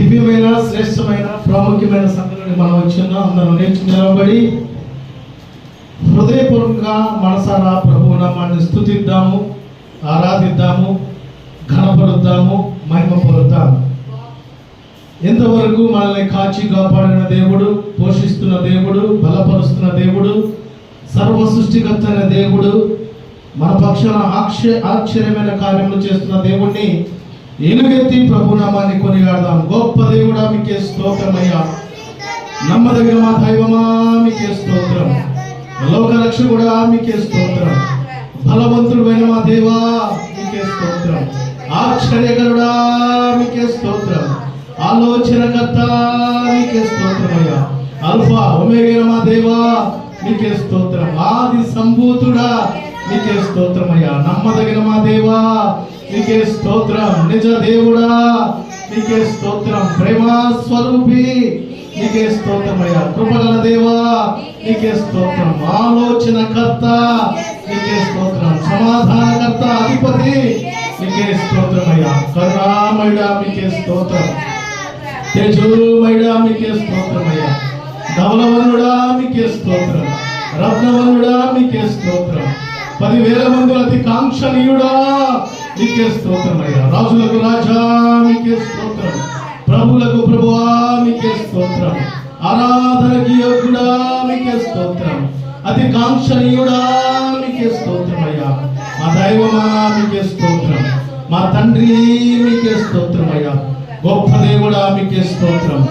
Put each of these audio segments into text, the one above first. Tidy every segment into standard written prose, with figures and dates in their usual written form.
దివ్యమైన శ్రేష్టమైన ప్రాముఖ్యమైన సంగతిని మనం వచ్చిందాం. అందరం నేర్చు నిలబడి హృదయపూర్వకంగా మనసారా ప్రభువు నామాన్ని స్తుతిద్దాము, ఆరాధిద్దాము, ఘనపరుద్దాము, మహిమపరుద్దాము. ఎంతవరకు మనల్ని కాచి కాపాడిన దేవుడు, పోషిస్తున్న దేవుడు, బలపరుస్తున్న దేవుడు, సర్వ సృష్టికర్త అయిన దేవుడు, మన పక్షాన ఆశ్చర్యమైన కార్యములు చేస్తున్న దేవుణ్ణి ఎలుగెత్తి ప్రభు నామాన్ని కొనియాడదాం. గొప్ప దేవుడా మీకే స్తోత్రమయ్యా, నమ్మదగిన మా దైవమా మీకే స్తోత్రం, లోక రక్షకుడా మీకే స్తోత్రం, బలవంతుడైన మా దేవా మీకే స్తోత్రం, ఆశ్చర్యకరుడా మీకే స్తోత్రం, ఆలోచనకర్త మీకే స్తోత్రమయ్యా, అల్ఫా ఒమేగా మా దేవా మీకే స్తోత్రం, ఆది సంభూతుడా మీకే స్తోత్రమయ్యా, నమ్మదగిన మా దేవా మీకే స్తోత్రం, నిజ దేవుడా మీకే స్తోత్రం, ప్రేమ స్వరూపి మీకే స్తోత్రమయ్యా, కృపగల దేవా మీకే స్తోత్రం, ఆలోచనకర్త మీకే స్తోత్రం, సమాధానకర్త అధిపతి మీకే స్తోత్రమయ్యా, కరుణామయుడా మీకే స్తోత్రం, తేజోమయుడా మీకే స్తోత్రమయ్యా, ధవలవనుడా మీకే స్తోత్రం, రత్నవనుడా మీకే స్తోత్రం, 10,000 మందుల అతి కాంక్షణీయుడా మీకే స్తోత్రమయ్యా, రాజులకు రాజా మీకే స్తోత్రం, ప్రభులకు ప్రభువా మీకే స్తోత్రం, ఆరాధనకి యోగ్యుడా మీకే స్తోత్రం, అతి కాంక్షణీయుడా మీకే స్తోత్రమయ్యా, మా దైవమా మీకే స్తోత్రం, మా తండ్రి మీకే స్తోత్రమయ్యా, గొప్ప దేవుడా మీకే స్తోత్రం,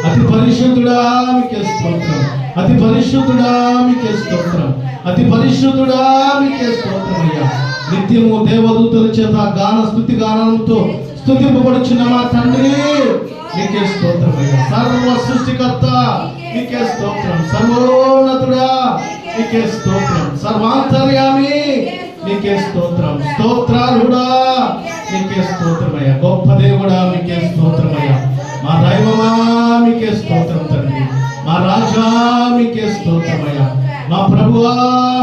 అతి పరిశుద్ధుడా మీకే స్తోత్రం, అతి పరిశుద్ధుడా మీకే స్తోత్రం, అతి పరిశుద్ధుడా మీకే స్తోత్రమయ్యా, నిత్యము దేవదూతల చేత గాన స్తుతి గానంతో స్తుతింపబడుచున్న మా తండ్రి మీకే స్తోత్రమయ్యా, సర్వ సృష్టికర్త మీకే స్తోత్రం, సర్వోన్నతుడా మీకే స్తోత్రం, సర్వాంతర్యామి మీకే స్తోత్రం, స్తోత్రాలుడా మీకే స్తోత్రమయ్యా, గొప్ప దేవుడా మీకే స్తోత్రమయ్యా, మా దైవమా మీకే స్తోత్రం తండ్రి, మా రాజా మీకే స్తోత్రమయ్యా, మా ప్రభువా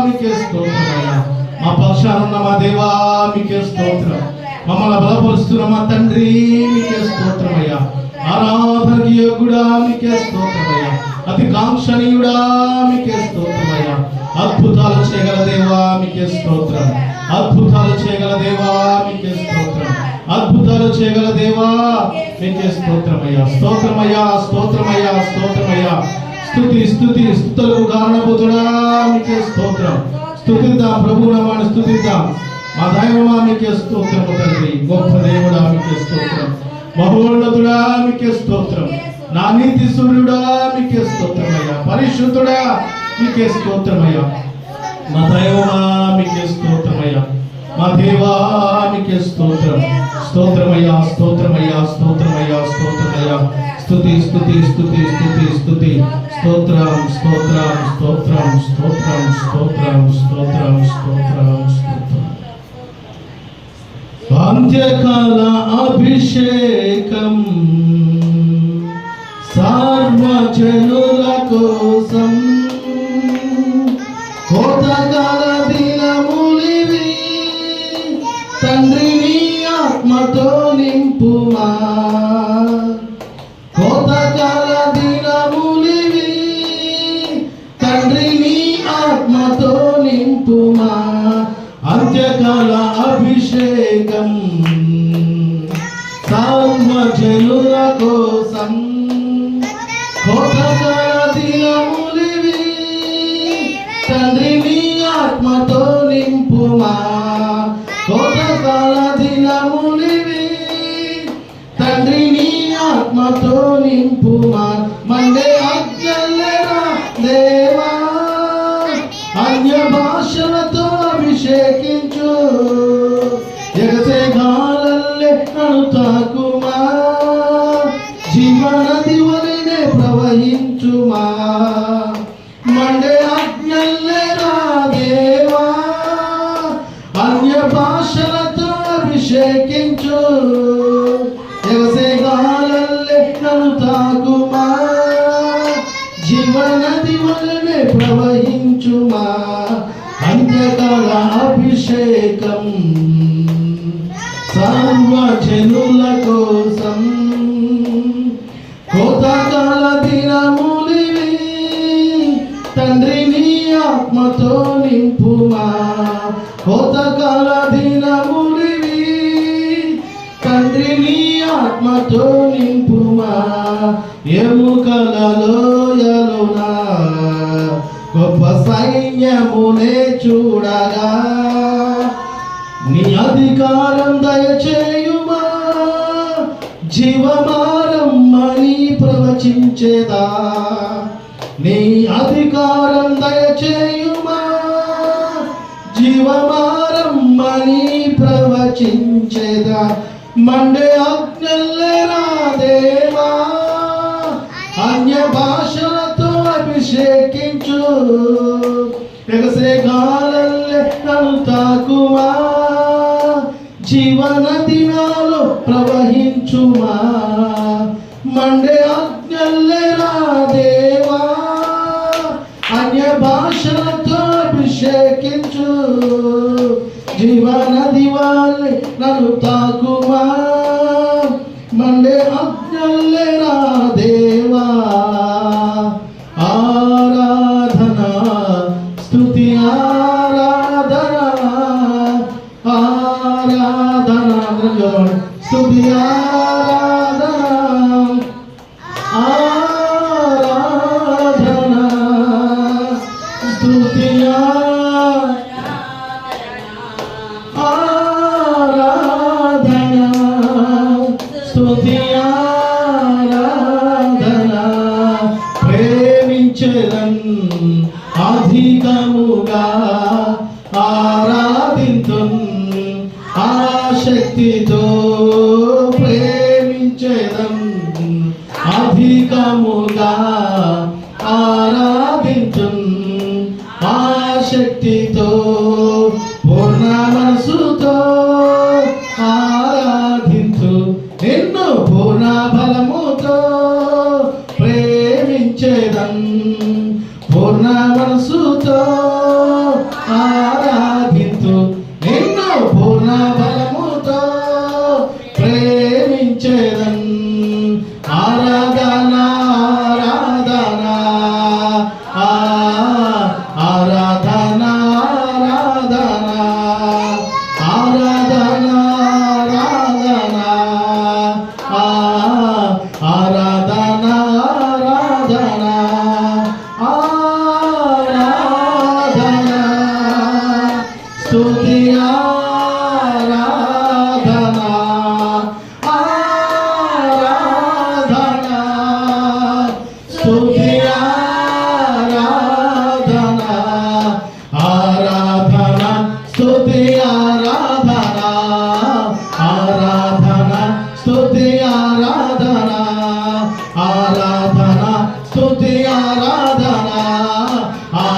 మీకే స్తోత్రమయ్యా, మా పక్షానున్న మా దేవా మీకే స్తోత్రం, మమ్మల్ని బలపరుస్తున్న మా తండ్రి మీకే స్తోత్రమయ్యా, ఆరాధనకి యోగ్యుడా మీకే స్తోత్రమయ్యా, అతి కాంక్షణీయుడా మీకే స్తోత్రమయ్యా, అద్భుతాలు చేయగల దేవా మీకే స్తోత్రం, అద్భుతాలు చేయగల దేవా మీకే స్తోత్రం, అద్భుతాలు చేయగల దేవా మీకే స్తోత్రమయ్యా, స్తోత్రమయ్యా, స్తోత్రమయ్యా, స్తోత్రమయ్యా, స్తుతి స్తుతి స్తుతులకు కారణభూతుడా మీకే స్తోత్రం, స్తుతిద్దాం ప్రభు నామాన్ని స్తుతిద్దాం, మా దైవమా మీకే స్తోత్రము తండ్రి, గొప్ప దేవుడా మీకే స్తోత్రం, మహోన్నతుడా మీకే స్తోత్రం, నా నీతి సూర్యుడా మీకే స్తోత్రమయ్యా, పరిశుద్ధుడా మీకే స్తోత్రమయ్యా, మా దైవమా మీకే స్తోత్రమయ్యా, మా దేవా మీకే స్తోత్రం, స్తోత్రమయ్యా, స్తోత్రమయ్యా, స్తోత్రమయ్యా, స్తోత్రమయ్యా, స్తుతి స్తుతి స్తుతి స్తుతి స్తుతి, స్తోత్రం స్తోత్రం స్తోత్రం స్తోత్రం స్తోత్రం స్తోత్రం స్తోత్రం స్తోత్రం. అంత్యకాల అభిషేకం సర్వజనుల కోసం, కోతకాల దినములివి, తండ్రి నీ ఆత్మతో నింపుమా, కోతకాల దినములివి, తండ్రి నీ ఆత్మతో నింపుమా, అంత్యకాల అభిషేకం సర్వజనుల కోసం, కోతకాల దినములివి, తండ్రి నీ ఆత్మతో నింపుమా, కోతకాల దినములివి, తండ్రి నీ ఆత్మతో నింపుమా, మండే అగ్నిలేరా దేవా, అన్య భాషలతో అభిషేకించు, ఎగసే గాలల్లే నన్ను తాకుమా, జీవనది వలెనే ప్రవహించుమా, మండే అగ్నిలేరా దేవా, అన్య భాషలతో అభిషేకించు, ఎగసే గాలల్లే నన్ను తాకుమా, జీవనది వలెనే ప్రవహించుమా, అంత్యకాల అభిషేకం సర్వజనుల కోసం, నింపుమా ఎముకల లోయలునా గొప్ప సైన్యమునే చూడగా నీ అధికారం దయచేయుమా జీవమారమ్మని ప్రవచించేదా నీ అధికారం దయచేయుమా జీవమారమ్మని ప్రవచించేదా మండే అగ్నిలేరా దేవా అన్య భాషలతో అభిషేకించు ఎగసే గాలల్లే నన్ను తాకుమా జీవనది నాలో ప్రవహించుమా మండే అగ్నిలేరా దేవా అన్య భాషలతో అభిషేకించు జీవనది వాళ్ళే నన్ను తాకుమా మండే అగ్నిలేరా దేవా ఆరాధన స్తుతి ఆరాధన ఆరాధన స్తుతి ఆరాధన ఆరాధన స్తుతి ఆరాధన స్తుతి ఆరాధన ప్రేమించెదన్ అధికముగా ఆరాధింతున్ ఆశక్తితో ప్రేమించెదన్ అధికముగా ఆరాధింతున్ ఆశక్తితో పూర్ణ మనసుతో ఆరాధించు నిన్ను పూర్ణ బలముతో ప్రేమించేదన్ పూర్ణ మనసుతో ఆరాధించు నిన్ను పూర్ణ బలముతో ప్రేమించేదన్ ఆరాధన ఆరాధన ఆరాధన ఆరాధన ఆరాధన ఆరాధన ఆరాధన ఆరాధన స్తుతి ఆరాధన ఆరాధన స్తుతి ఆరాధన ఆరాధన స్తుతి ఆరాధన ఆరాధన స్తుతి ఆరాధన ఆరాధన స్తుతి ఆరాధన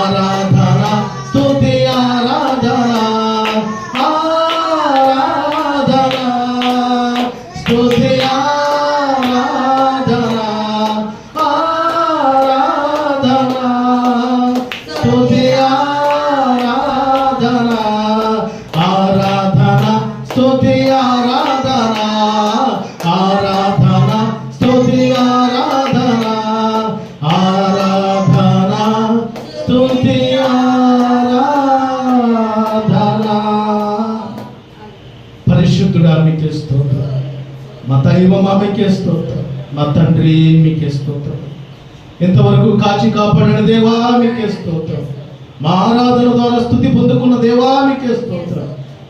ఆరాధన స్తుతి ఆరాధన ఆరాధన స్తుతి ఆరాధన ఆరాధన స్తుతి ఆరాధన ఆరాధన స్తుతి ఆరాధన ఆరాధన స్తుతి ఆరాధన ఆరాధన స్తుతి ఆరాధన పరిశుద్ధుడా మీకే స్తోత్రం మా దైవమా మీకే స్తోత్రం మా తండ్రి మీకే స్తోత్రం ఇంతవరకు కాచి కాపాడిన దేవా మీకే స్తోత్రం మా ఆరాధన ద్వారా స్తుతి పొందుకున్న దేవా మీకే స్తోత్రం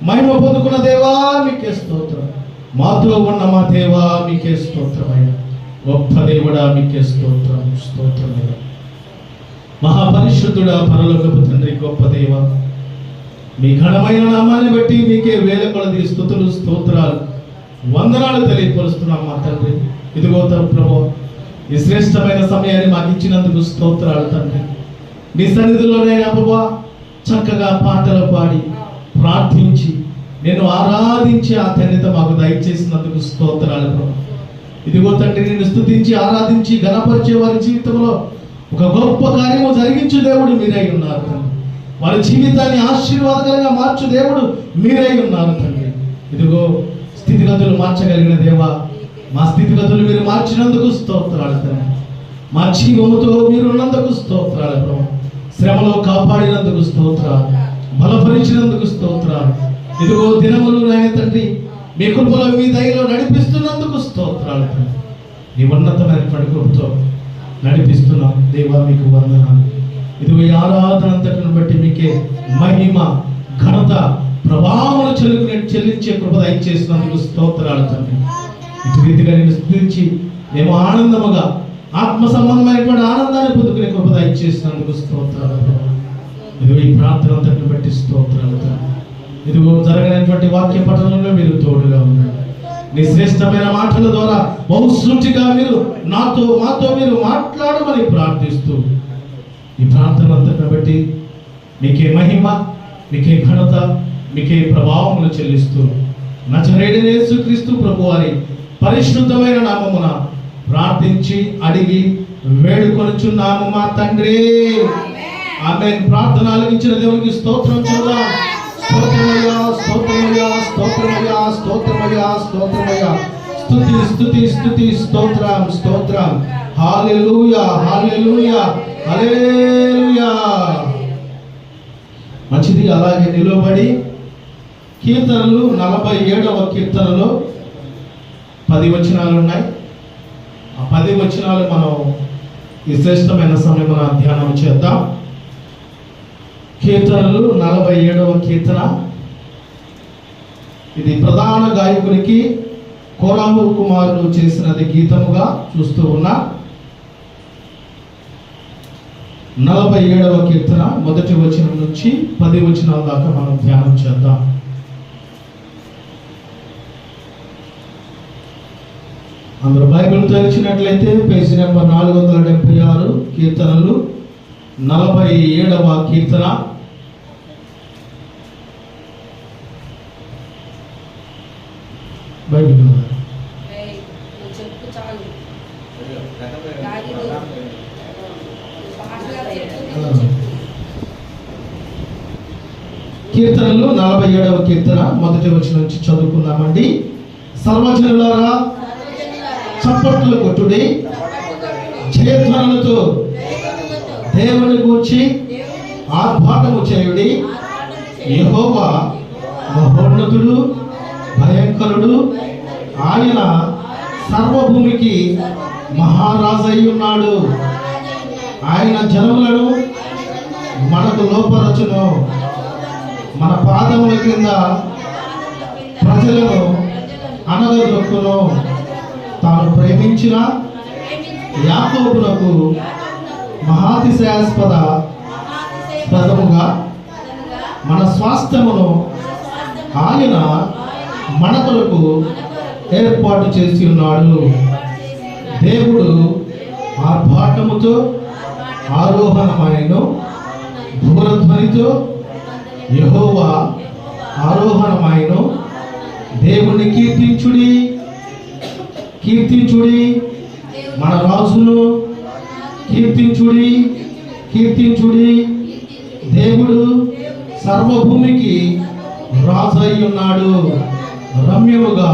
మహిమ పొందుకున్న దేవా మీకే స్తోత్రం మాతో ఉన్న మా దేవా మీకే స్తోత్రమయ్యా గొప్ప దేవుడా మీకే స్తోత్రం స్తోత్రమయ్యా మహాపరిశుద్ధుడా పరలోకపు తండ్రి గొప్ప దేవ మీ ఘనమైన నామాన్ని బట్టి మీకే వేల కొలది స్తుతులు స్తోత్రాలు వందనాలు తెలియపరుస్తున్నాం మా తండ్రి ఇదిగో ప్రభు ఈ శ్రేష్టమైన సమయాన్ని మాకు ఇచ్చినందుకు స్తోత్రాలు తండ్రి మీ సన్నిధిలోనైనా ప్రభా చక్కగా పాటలు పాడి ప్రార్థించి నేను ఆరాధించి ఆ ధన్యత మాకు దయచేసినందుకు స్తోత్రాలు ప్రభు ఇదిగో తండ్రి నిన్ను స్తుతించి ఆరాధించి ఘనపరిచే వారి జీవితంలో ఒక గొప్ప కార్యము జరిగించు దేవుడు మీరై ఉన్నారు తండ్రి వారి జీవితాన్ని ఆశీర్వాదకరంగా మార్చు దేవుడు మీరై ఉన్నారు తండ్రి ఇదిగో స్థితిగతులు మార్చగలిగిన దేవా మా స్థితిగతులు మీరు మార్చినందుకు స్తోత్రాలు తండ్రి మా జీవముతో మీరు ఉన్నందుకు స్తోత్రాలు ప్రభు శ్రమలో కాపాడినందుకు స్తోత్రాలు బలపరిచినందుకు స్తోత్రాలు ఇదిగో దినములు నాయన తండ్రి మీ కృపలో మీ దయలో నడిపిస్తున్నందుకు స్తోత్రాలు తండ్రి నీ ఉన్నతమైనటువంటి కృపతో నడిపిస్తున్నాం దేవా, మీకు వందనాలు. ఇది ఈ ఆరాధన అంతటిని బట్టి మీకే మహిమ, ఘనత, ప్రభావములు చెల్లించే కృప దయచేసినందుకు స్తోత్రాలు తండ్రి. ఇటు రీతిగా నేను స్తుతించి మేము ఆనందముగా ఆత్మ సంబంధమైనటువంటి ఆనందాన్ని పొందుకునే కృప దయచేసినందుకు స్తోత్రాలు. ఇదిగో ఈ ప్రార్థన అంతటిని బట్టి స్తోత్రాలు తండ్రి. ఇదిగో జరగనటువంటి వాక్య పఠనంలో మీరు తోడుగా ఉన్నారు. నీ శ్రేష్టమైన మాటల ద్వారా బహుసూటిగా మీరు మాతో మీరు మాట్లాడమని ప్రార్థిస్తూ ఈ ప్రార్థన అంతటిని బట్టి మీకే మహిమ, మీకే ఘనత, మీకే ప్రభావములు చెల్లిస్తూ నజరేయుడైన యేసుక్రీస్తు ప్రభువారి పరిశుద్ధమైన నామమున ప్రార్థించి అడిగి వేడుకొనుచున్నాము మా తండ్రి. ఆమేన్. ప్రార్థన ఆలకించిన దేవునికి స్తోత్రం చెల్లుదాం. స్తోత్రమయ్యా, స్తోత్రమయ్యా, స్తోత్రమయ్యా, స్తోత్రమయ్యా, స్తోత్రమయ్యా. స్తుతి స్తుతి స్తుతి, స్తోత్రం స్తోత్రం. హల్లెలూయా, హల్లెలూయా, హల్లెలూయా. మంచిది. అలాగే నిలబడి కీర్తనలు 47వ కీర్తనలో 10 వచనాలు ఉన్నాయి. ఆ 10 వచనాలు మనం ఈ శ్రేష్టమైన సమయమున ధ్యానం చేద్దాం. కీర్తనలు 47వ కీర్తన. ఇది ప్రధాన గాయకునికి కోరాహు కుమారుడు చేసినది గీతముగా చూస్తూ ఉన్నా. 47వ కీర్తన మొదటి వచనం నుంచి 10 వచనాల దాకా మనం ధ్యానం చేద్దాం. అందరూ బైబిల్ తెరిచినట్లయితే పేజీ నెంబర్ 476, కీర్తనలు 47వ కీర్తన. బైబిల్ కీర్తనలు 47వ కీర్తన మొదటి వచనం నుంచి చదువుకుందామండి. సర్వజనులారా చప్పట్లు కొట్టుడి, జయధ్వనులతో దేవుని గూర్చి ఆర్భాటము చేయుడి. యెహోవా మహోన్నతుడు, భయంకరుడు. ఆయన సర్వభూమికి మహారాజై ఉన్నాడు. ఆయన జనములను మనకు లోపరచును, మన పాదముల కింద ప్రజలను అనగదొక్కును. తాను ప్రేమించిన యాకోబునకు మహాతిశయాస్పద పదముగా మన స్వాస్థ్యమును ఆయన మన కొరకు ఏర్పాటు చేసి ఉన్నాడు. దేవుడు ఆర్భాటముతో ఆరోహణమైను, దూరధ్వనితో యెహోవా ఆరోహణమైను. దేవుని కీర్తించుడి, కీర్తించుడి, మన రాజును కీర్తించుడి, కీర్తించుడి. దేవుడు సర్వభూమికి రాజు అయి ఉన్నాడు. రమ్యముగా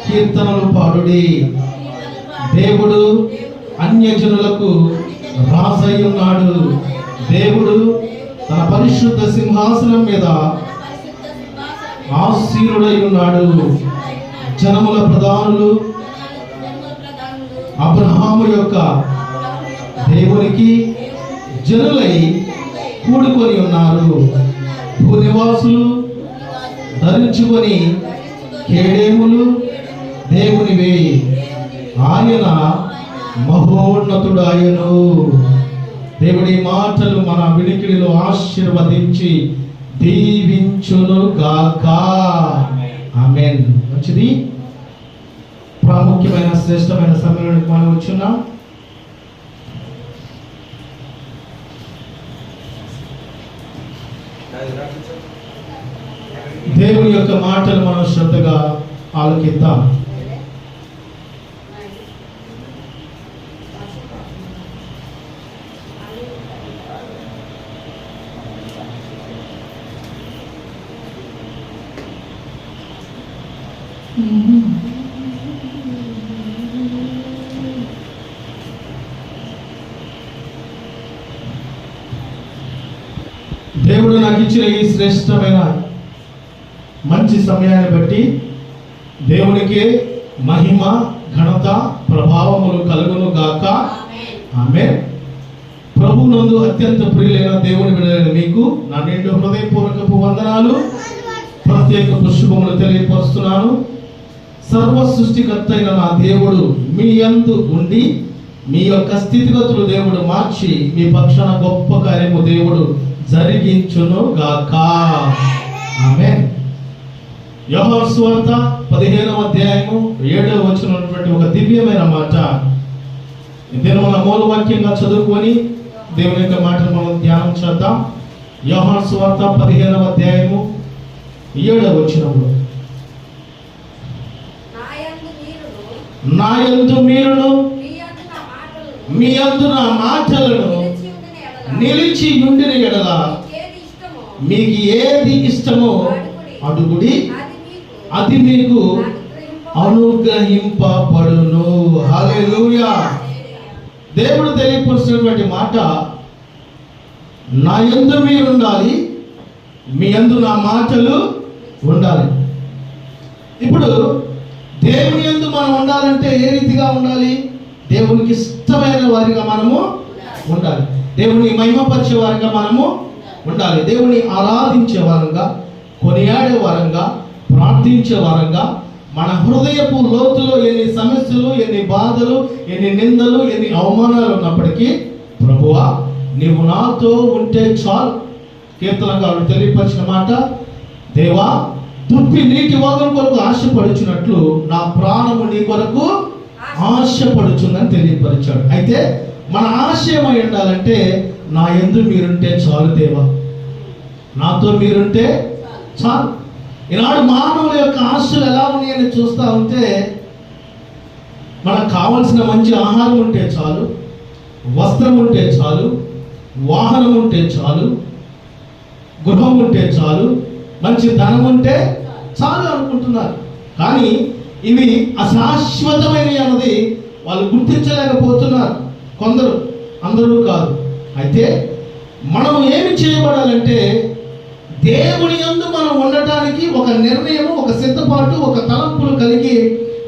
కీర్తనలు పాడుడి. దేవుడు అన్యజనులకు రాజు అయి ఉన్నాడు. దేవుడు తన పరిశుద్ధ సింహాసనం మీద ఆసీనుడై ఉన్నాడు. జనముల ప్రధానులు అబ్రహాము యొక్క దేవునికి జనులై కూడుకొని ఉన్నారు. భూనివాసులు ధరించుకొని కేడేములు దేవునివే. ఆయన మహోన్నతుడాయను. దేవుడి మాటలు మన వినికిడిలో ఆశీర్వదించి దీవించును గాక. ఆమేన్. మంచిది. ప్రాముఖ్యమైన శ్రేష్టమైన సమయంలోకి మనం వచ్చున్నాం. దేవుని యొక్క మాటలు మనం శ్రద్ధగా ఆలకిద్దాం. దేవుడు నాకు ఇచ్చిన ఈ శ్రేష్టమైన మంచి సమయాన్ని బట్టి దేవునికి మహిమ, ఘనత, ప్రభావం ఆమేన్. ప్రభువునందు అత్యంత ప్రియులైన దేవుని బిడ్డలైన మీకు నా నిండు హృదయపూర్వకపు వందనాలు, ప్రత్యేకపు శుభములు తెలియపరుస్తున్నాను. సర్వ సృష్టికర్త అయిన నా దేవుడు మీ యందు ఉండి మీ యొక్క స్థితిగతులు దేవుడు మార్చి మీ పక్షాన గొప్ప కార్యము దేవుడు జరిగించును గాక. ఆమేన్. యోహాను సువార్త 15వ అధ్యాయము 7వ వచనం ఉన్నటువంటి ఒక దివ్యమైన మాట ఇదే మన మూలవాక్యంగా చదువుకొని దేవుని యొక్క మాటను మనం ధ్యానం చేద్దాం. యోహాను సువార్త 15వ అధ్యాయము 7వ వచనంలో, నా యందు మీరును మీ యందు నా మాటలను నిలిచి ఉండిన ఎడల మీకు ఏది ఇష్టమో అడుగుడి, అది మీకు అనుగ్రహింపబడును. హల్లెలూయా. దేవుడు తెలియపరుస్తున్నటువంటి మాట, నా యందు మీరు ఉండాలి, మీ యందు నా మాటలు ఉండాలి. ఇప్పుడు దేవుని యందు మనం ఉండాలంటే ఏ రీతిగా ఉండాలి? దేవునికి ఇష్టమైన వారిగా మనము ఉండాలి, దేవుని మహిమపరిచే వారిగా మనము ఉండాలి, దేవుని ఆరాధించే వారంగా, కొనియాడే వారంగా, ప్రార్థించే వారంగా, మన హృదయపు లోతులో ఎన్ని సమస్యలు, ఎన్ని బాధలు, ఎన్ని నిందలు, ఎన్ని అవమానాలు ఉన్నప్పటికీ ప్రభువా నీవు నాతో ఉంటే చాలు. కీర్తనకారుడు తెలియపరిచిన మాట, దేవా దుప్పి నీటి వాగుల కొరకు ఆశపడుచున్నట్లు నా ప్రాణము నీ కొరకు ఆశపడుచుందని తెలియపరిచాడు. అయితే మన ఆశయం అయి ఉండాలంటే నా యందు మీరుంటే చాలు దేవా, నాతో మీరుంటే చాలు. ఈనాడు మానవుల యొక్క ఆశలు ఎలా ఉన్నాయని చూస్తూ ఉంటే మనకు కావలసిన మంచి ఆహారం ఉంటే చాలు, వస్త్రం ఉంటే చాలు, వాహనం ఉంటే చాలు, గృహం ఉంటే చాలు, మంచి ధనం ఉంటే చాలు అనుకుంటున్నారు. కానీ ఇవి అశాశ్వతమైనవి అన్నది వాళ్ళు గుర్తించలేకపోతున్నారు కొందరు, అందరూ కాదు. అయితే మనం ఏమి చేయబడాలంటే దేవుని యందు మనం ఉండటానికి ఒక నిర్ణయము, ఒక సిద్ధపాటు, ఒక తలంపులు కలిగి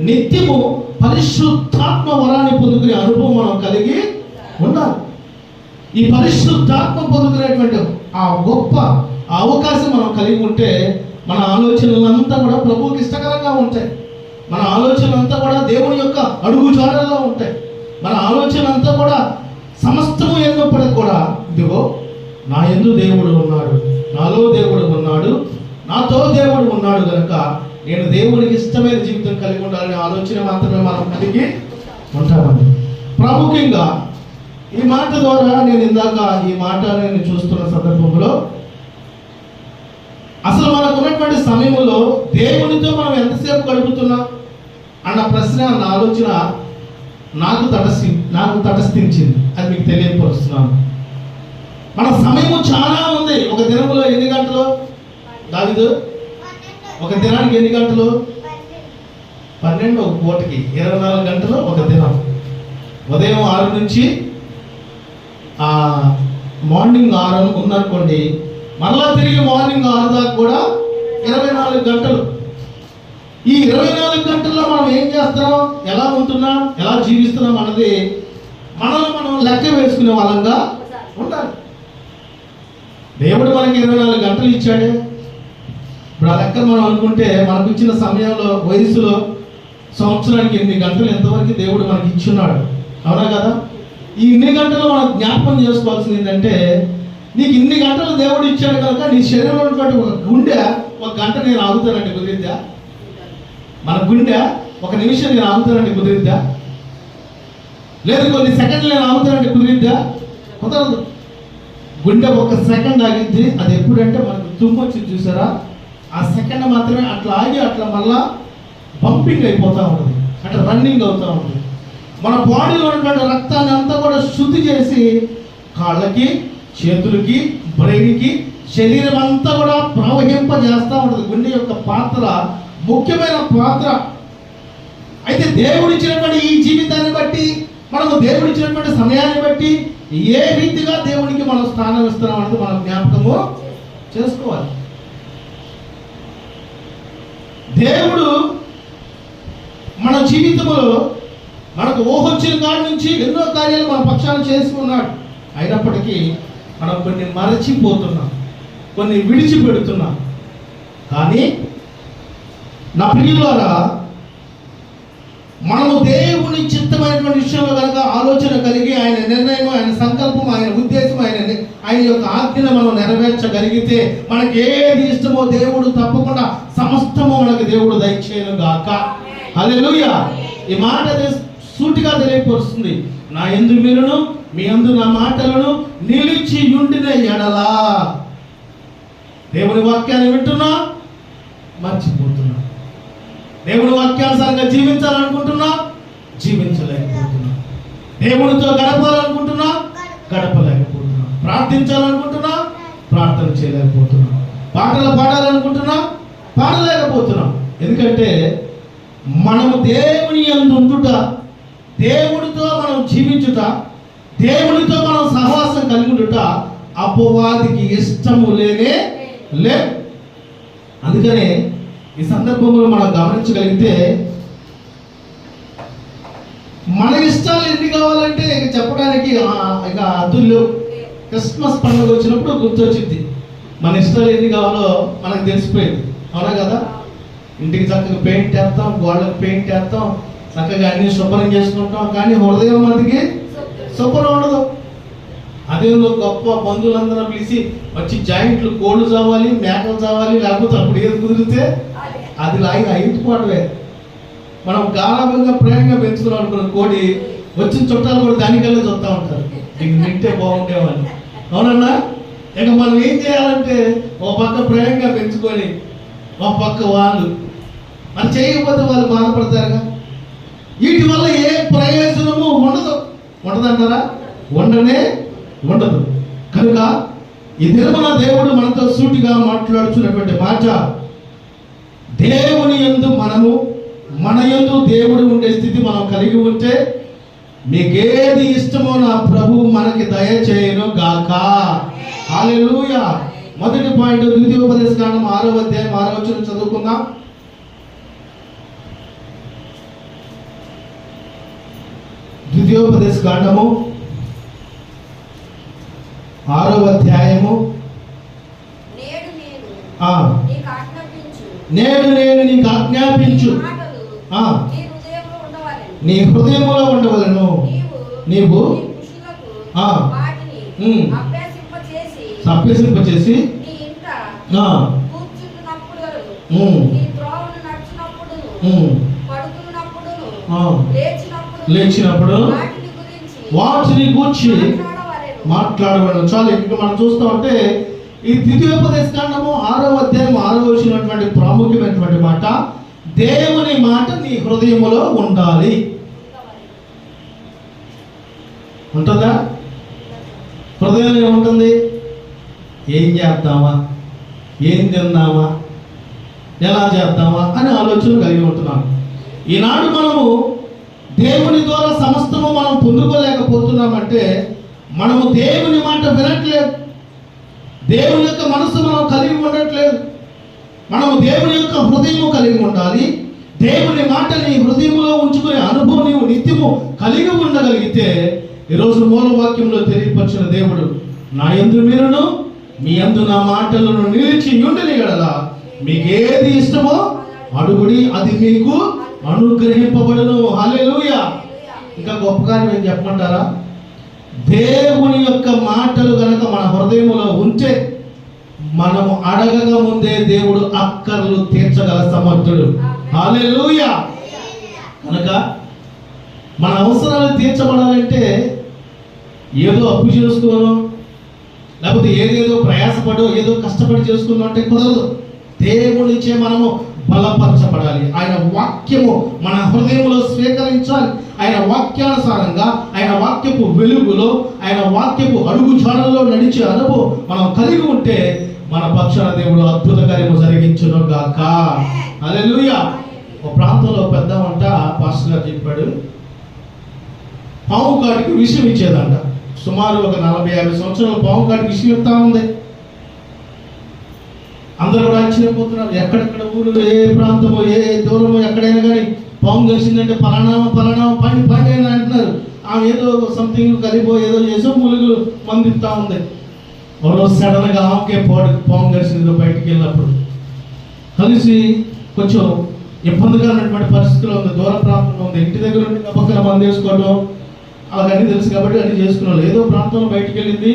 నిత్యము పరిశుద్ధాత్మ వరాన్ని పొందుకునే అనుభవం మనం కలిగి ఉండాలి. ఈ పరిశుద్ధాత్మ పొందుకునేటువంటి ఆ గొప్ప అవకాశం మనం కలిగి ఉంటే మన ఆలోచనలంతా కూడా ప్రభువుకి ఇష్టకరంగా ఉంటాయి. మన ఆలోచనలంతా కూడా దేవుని యొక్క అడుగు జాడల్లో ఉంటాయి. మన ఆలోచన అంతా కూడా సమస్తము ఎన్నప్పటికీ కూడా ఇదిగో నా యందు దేవుడు ఉన్నాడు, నాలో దేవుడు ఉన్నాడు, నాతో దేవుడు ఉన్నాడు కనుక నేను దేవునికి ఇష్టమైన జీవితం కలిగి ఉండాలనే ఆలోచన మాత్రమే మనం కలిగి ఉంటామని. ప్రాముఖ్యంగా ఈ మాట ద్వారా నేను ఇందాక ఈ మాట నేను చూస్తున్న సందర్భంలో అసలు మనకు ఉన్నటువంటి సమయంలో దేవునితో మనం ఎంతసేపు గడుపుతున్నాం అన్న ప్రశ్న, అన్న ఆలోచన నాకు తటస్థించింది. అది మీకు తెలియపరుస్తున్నాను. మన సమయము చాలా ఉంది. ఒక దినంలో ఎన్ని గంటలు దావీదు? ఒక దినానికి ఎన్ని గంటలు? 12. ఒక పూటకి 24 గంటలు ఒక దినం. ఉదయం 6 నుంచి మార్నింగ్ 6 ఉందనుకోండి, మరలా తిరిగి మార్నింగ్ 6 దాకా కూడా 24 గంటలు. ఈ 24 గంటల్లో మనం ఏం చేస్తున్నాం, ఎలా ఉంటున్నాం, ఎలా జీవిస్తున్నాం అన్నది మనల్ని మనం లెక్క వేసుకునే వాళ్ళంగా ఉండాలి. దేవుడు మనకి 24 గంటలు ఇచ్చాడే. ఇప్పుడు ఆ లెక్క మనం అనుకుంటే మనకు ఇచ్చిన సమయంలో, వయసులో సంవత్సరానికి 8 గంటలు ఎంతవరకు దేవుడు మనకి ఇచ్చున్నాడు, అవునా కదా? ఈ ఇన్ని గంటలు మనం జ్ఞాపకం చేసుకోవాల్సింది ఏంటంటే, నీకు ఇన్ని గంటలు దేవుడు ఇచ్చాడు కనుక నీ శరీరంలో ఉన్నటువంటి ఒక గుండె 1 గంట నేను ఆగుతానంటే కుదిరిద్దా? మన గుండె 1 నిమిషం నేను ఆగుతానంటే కుదిరిద్దా? లేదు కొన్ని సెకండ్లు నేను ఆగుతానంటే కుదిరిద్దా? కుదరదు. గుండె 1 సెకండ్ ఆగిద్ది. అది ఎప్పుడంటే మనకు తుమ్ము వచ్చింది చూసారా, ఆ సెకండ్ మాత్రమే అట్లా ఆగి అట్లా మళ్ళా పంపింగ్ అయిపోతూ ఉంటుంది, అంటే రన్నింగ్ అవుతూ ఉంటుంది. మన బాడీలో ఉన్నటువంటి రక్తాన్ని అంతా కూడా శుద్ధి చేసి కాళ్ళకి, చేతులకి, బ్రెయిన్కి, శరీరం అంతా కూడా ప్రవహింపజేస్తూ ఉంటుంది. గుండె యొక్క పాత్ర ముఖ్యమైన పాత్ర. అయితే దేవుడిచ్చినటువంటి ఈ జీవితాన్ని బట్టి, మనము దేవుడిచ్చినటువంటి సమయాన్ని బట్టి ఏ రీతిగా దేవునికి మనం స్థానం ఇస్తున్నాం అనేది మనం జ్ఞాపకము చేసుకోవాలి. దేవుడు మన జీవితంలో మనకు ఊహొచ్చిన కాడి నుంచి ఎన్నో కార్యాలు మన పక్షాన్ని చేసి ఉన్నాడు. అయినప్పటికీ మనం కొన్ని మరచిపోతున్నాం, కొన్ని విడిచిపెడుతున్నాం. కానీ నా ప్రియులారా, మనము దేవుని చిత్తమైనటువంటి విషయంలో కనుక ఆలోచన కలిగి ఆయన నిర్ణయం, ఆయన సంకల్పం, ఆయన ఉద్దేశం, ఆయన యొక్క ఆజ్ఞను మనం నెరవేర్చగలిగితే మనకి ఏది ఇష్టమో దేవుడు తప్పకుండా సమస్తము మనకు దేవుడు దయచేయను గాక. హల్లెలూయా. ఈ మాట సూటిగా తెలియపరుస్తుంది. నా యందు మీరును మీ యందు నా మాటలను నిలిచి ఉండిన ఎడలా. దేవుని వాక్యాన్ని వింటున్నా, మర్చిపోతున్నా. దేవుని వాక్యానుసారంగా జీవించాలనుకుంటున్నా, జీవించలేకపోతున్నా. దేవునితో గడపాలనుకుంటున్నా, గడపలేకపోతున్నా. ప్రార్థించాలనుకుంటున్నా, ప్రార్థన చేయలేకపోతున్నా. పాటలు పాడాలనుకుంటున్నా, పాడలేకపోతున్నా. ఎందుకంటే మనము దేవుని యందు ఉండుట, దేవుడితో మనం జీవించుట, దేవునితో మనం సహవాసం కలిగి ఉండుట అపవాదికి ఇష్టము లేనే లేదు. అందుకనే ఈ సందర్భంలో మనం గమనించగలిగితే మన ఇష్టాలు ఎన్ని కావాలంటే ఇక చెప్పడానికి ఇక అతుల్లో క్రిస్మస్ పండుగ వచ్చినప్పుడు గుర్తొచ్చింది. మన ఇష్టాలు ఎన్ని కావాలో మనకు తెలిసిపోయింది. అవునా కదా? ఇంటికి చక్కగా పెయింట్ వేస్తాం, గోడలకు పెయింట్ వేస్తాం, చక్కగా అన్ని శుభ్రం చేసుకుంటాం. కానీ హృదయం మనకి శుభ్రం ఉండదు. అదేందో గొప్ప బంధువులందరూ పిలిచి వచ్చి జాయింట్లు, కోళ్ళు చావాలి, మేకలు చావాలి, లేకపోతే అప్పుడు ఏది కుదిరితే అది లాగి అయిపోవడమే. మనం గాఢంగా ప్రేమగా పెంచుకున్నాం అనుకున్న కోడి వచ్చిన చుట్టాలు కూడా దానికల్లా చూస్తూ ఉంటారు, ఇంక నింటే బాగుండేవాళ్ళు. అవునన్నా? ఇక మనం ఏం చేయాలంటే ఒక పక్క ప్రేమగా పెంచుకొని ఒక పక్క వాళ్ళు మరి చేయకపోతే వాళ్ళు బాధపడతారుగా. వీటి వల్ల ఏ ప్రయోజనము ఉండదంటారా? ఉండనే ఉండదు. కనుక ఈ దినమున దేవుడు మనతో సూటిగా మాట్లాడుతున్నటువంటి మాట, దేవుని యందు మనము, మన యందు దేవుడు ఉండే స్థితి మనం కలిగి ఉంటే మీకేది ఇష్టమో నా ప్రభు మనకి దయచేయను గాక. హల్లెలూయా. మొదటి పాయింట్ ద్వితీయోపదేశకాండం 6వ అధ్యాయం 6వ వచనం చదువుకుందాం. ద్వితీయోపదేశకాండము 6వ అధ్యాయము. నేడు నేను నీకు ఆజ్ఞాపించు నీ హృదయములో ఉండవలను. నీవు అభ్యసింపచేసి లేచినప్పుడు వాటిని గూర్చి మాట్లాడవలను. చాలు. ఇంకా మనం చూస్తూ ఉంటే ఈ ద్వితీయోపదేశకాండము 6వ అధ్యాయం 6వ వచనటువంటి ప్రాముఖ్యమైనటువంటి మాట, దేవుని మాట నీ హృదయములో ఉండాలి. ఉంటుందా? హృదయంలో ఏముంటుంది? ఏం చేద్దామా, ఏం తిందామా, ఎలా చేద్దామా అని ఆలోచన కలిగి ఉంటున్నాను. ఈనాడు మనము దేవుని ద్వారా సమస్తము మనం పొందుకోలేకపోతున్నామంటే మనము దేవుని మాట వినట్లేదు, దేవుని యొక్క మనసు మనం కలిగి ఉండట్లేదు. మనము దేవుని యొక్క హృదయము కలిగి ఉండాలి. దేవుని మాటని హృదయంలో ఉంచుకునే అనుభవం నీవు నిత్యము కలిగి ఉండగలిగితే, ఈరోజు మూలవాక్యంలో తెలియపరిచిన దేవుడు, నా యందు మీరును మీ యందు నా మాటలను నిలిచి ఉండిన యెడల మీకు ఏది ఇష్టమో అడుగుడి, అది మీకు అనుగ్రహింపబడును. హల్లెలూయా. ఇంకా గొప్ప కార్యం ఏం చెప్పమంటారా? దేవుని యొక్క మాటలు గనక మన హృదయంలో ఉంటే మనము అడగక ముందే దేవుడు అక్కర్లు తీర్చగల సమర్థుడు. హల్లెలూయా. కనుక మన అవసరాలు తీర్చబడాలంటే ఏదో అప్పు చేసుకోను, లేకపోతే ఏదేదో ప్రయాసపడో ఏదో కష్టపడి చేసుకున్నాం అంటే కుదరదు. దేవునిచే మనము బలపరచబడాలి. ఆయన వాక్యము మన హృదయంలో స్వీకరించాలి. ఆయన వాక్యానుసారంగా, ఆయన వాక్యపు వెలుగులో, ఆయన వాక్యపు అడుగు జాడల్లో నడిచే అనుభవం మనం కలిగి ఉంటే మన పక్షాన దేవుడు అద్భుత కార్యము జరిగించును గాక. హల్లెలూయా. ఒక ప్రాంతంలో పెద్దమంట పాస్టర్ గారు చెప్పాడు, పాము కాటికి విషయం ఇచ్చేదంట. సుమారు ఒక 40-50 సంవత్సరాలు పాము కాటికి విషయం ఇస్తా ఉంది. అందరూ కూడా ఆశ్చర్యపోతున్నారు. ఎక్కడెక్కడ ఊరు, ఏ ప్రాంతమో, ఏ దూరమో, ఎక్కడైనా కానీ పాము కలిసిందంటే పలానా పండి అని అంటున్నారు. ఆమె ఏదో సంథింగ్ కలిపో ఏదో చేసో ములుగు మందిస్తూ ఉంది. ఒకరోజు సడన్గా ఆమెకే పాము కలిసింది బయటికి వెళ్ళినప్పుడు. కలిసి కొంచెం ఇబ్బందికరమైనటువంటి పరిస్థితిలో ఉంది, దూర ప్రాంతంలో ఉంది. ఇంటి దగ్గర ఉండి పక్కన మంది వేసుకోవడం అలాగన్నీ తెలుసు కాబట్టి అన్ని చేసుకున్నాడు. ఏదో ప్రాంతంలో బయటికి వెళ్ళింది,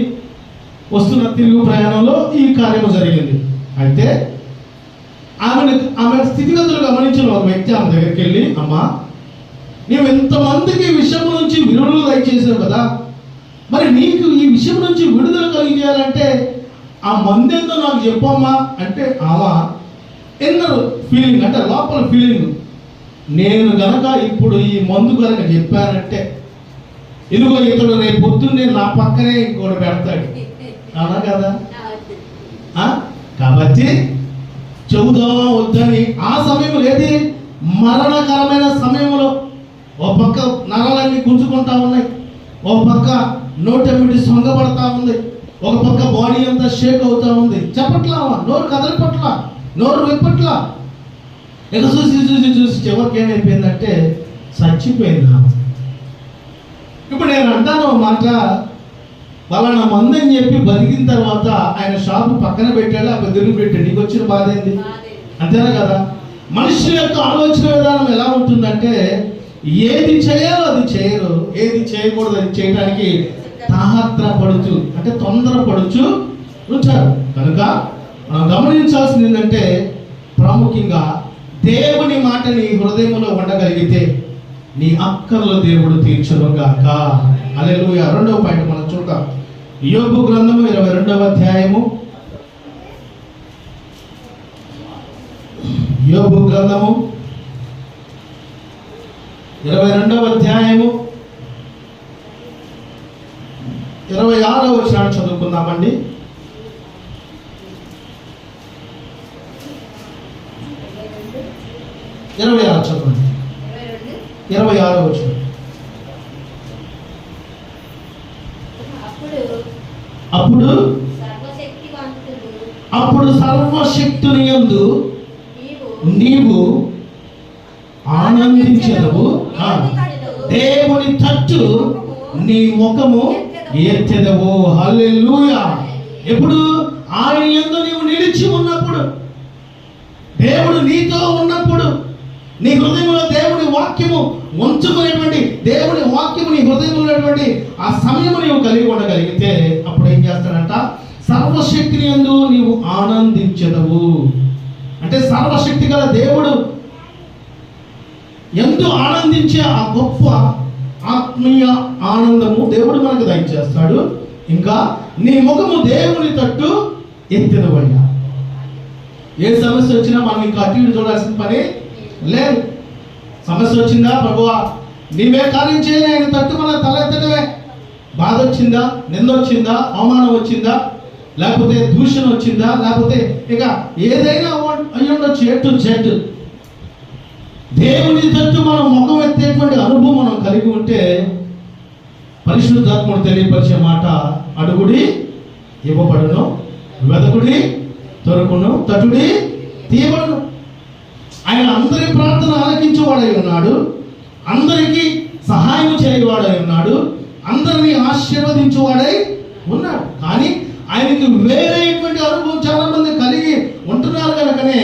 వస్తున్న తిరుగు ప్రయాణంలో ఈ కార్యము జరిగింది. అయితే ఆమె స్థితిగతులు గమనించిన ఒక వ్యక్తి ఆమె దగ్గరికి వెళ్ళి, అమ్మా, నీవు ఎంతమందికి ఈ విషయం నుంచి విడుదల దయచేసావు కదా, మరి నీకు ఈ విషయం నుంచి విడుదల కలిగేయాలంటే ఆ మందేందో నాకు చెప్పమ్మా అంటే, ఆమె ఎన్నర్ ఫీలింగ్ అంటే లోపల ఫీలింగ్, నేను గనక ఇప్పుడు ఈ మందు కనుక చెప్పానంటే ఇదిగో ఇతడు రేపు పొద్దున్నే నా పక్కనే ఇంకోటి పెడతాడు. అవునా కదా? కాబట్టి చెబుదామా వద్దని ఆ సమయంలో ఏది మరణకరమైన సమయంలో ఓ పక్క నరాలన్నీ గుంజుకుంటా ఉన్నాయి, ఓ పక్క నోటెమిటి సొంగపడతా ఉంది, ఒక పక్క బాడీ అంతా షేక్ అవుతా ఉంది. చెప్పట్లా, నోరు కదలపట్ల, నోరు విప్పట్లా. ఇక చూసి చివరికి ఏమైపోయిందంటే చచ్చిపోయింది. ఇప్పుడు నేను అంటాను మాట, వాళ్ళ మంది అని చెప్పి బతికిన తర్వాత ఆయన షాపు పక్కన పెట్టాడు, ఆ పెద్దలు పెట్టాడు. నీకు వచ్చిన బాధ ఏంది? అంతేనా కదా? మనుషుల యొక్క ఆలోచన విధానం ఎలా ఉంటుందంటే ఏది చేయాలో అది చేయరు, ఏది చేయకూడదు అది చేయడానికి తాహత్రపడుచు అంటే తొందరపడుచు ఉంటారు. కనుక మనం గమనించాల్సింది ఏంటంటే ప్రాముఖ్యంగా దేవుని మాట నీ హృదయంలో ఉండగలిగితే నీ అక్కర్లు దేవుడు తీర్చునుగాక. హల్లెలూయా. రెండవ పాయింట్ మనం చూద్దాం. యోబు గ్రంథము 22వ అధ్యాయము. యోబు గ్రంథము 22వ అధ్యాయము 26వ వచనాన్ని చదువుకుందామండి. 26 చదవండి. 26వ వచనం. అప్పుడు సర్వశక్తుని యందు నీవు ఆనందించెదవు, దేవుని తట్టు నీ ముఖము ఎత్తెదవు. హల్లెలూయా. ఎప్పుడు? ఆయన యందు నీవు నిలిచి ఉన్నప్పుడు, దేవుడు నీతో ఉన్నప్పుడు, నీ హృదయంలో దేవుని వాక్యము ఉంచుకునేటువంటి, దేవుని వాక్యము నీ హృదయంలో ఉన్నటువంటి ఆ సమయము నీవు కలిగి ఉండగలిగితే అప్పుడు ఏం చేస్తాడంట? సర్వశక్తిని యందు నీవు ఆనందించెదవు. అంటే సర్వశక్తి గల దేవుడు ఎందు ఆనందించే ఆ గొప్ప ఆత్మీయ ఆనందము దేవుడు మనకు దయచేస్తాడు. ఇంకా నీ ముఖము దేవుని తట్టు ఎత్తెదవయ్యా. ఏ సమస్య వచ్చినా మనం ఇంకా అటు ఇటు చూడాల్సిన పని లేదు. సమస్య వచ్చిందా, ప్రభువా నీవే కార్యం చేయని ఆయన తట్టు మన తల ఎత్తడమే. బాధ వచ్చిందా, నింద వచ్చిందా, అవమానం వచ్చిందా, లేకపోతే దూషణ వచ్చిందా, లేకపోతే ఇక ఏదైనా అయ్యి ఉండొచ్చు, ఎటు చెట్టు దేవుని తట్టు మనం ముఖం ఎత్తేటువంటి అనుభవం మనం కలిగి ఉంటే పరిశుద్ధాత్ముడు తెలియపరిచే మాట, అడుగుడి ఇవ్వబడును, వెదకుడి దొరుకును, తటుడి తీయబడును. ఆయన అందరి ప్రార్థన ఆలకించేవాడై ఉన్నాడు, అందరికీ సహాయం చేయవాడై ఉన్నాడు, అందరినీ ఆశీర్వదించేవాడై ఉన్నాడు. కానీ ఆయనకి వేరేటువంటి అనుభవం చాలా మంది కలిగి ఉంటున్నారు కనుకనే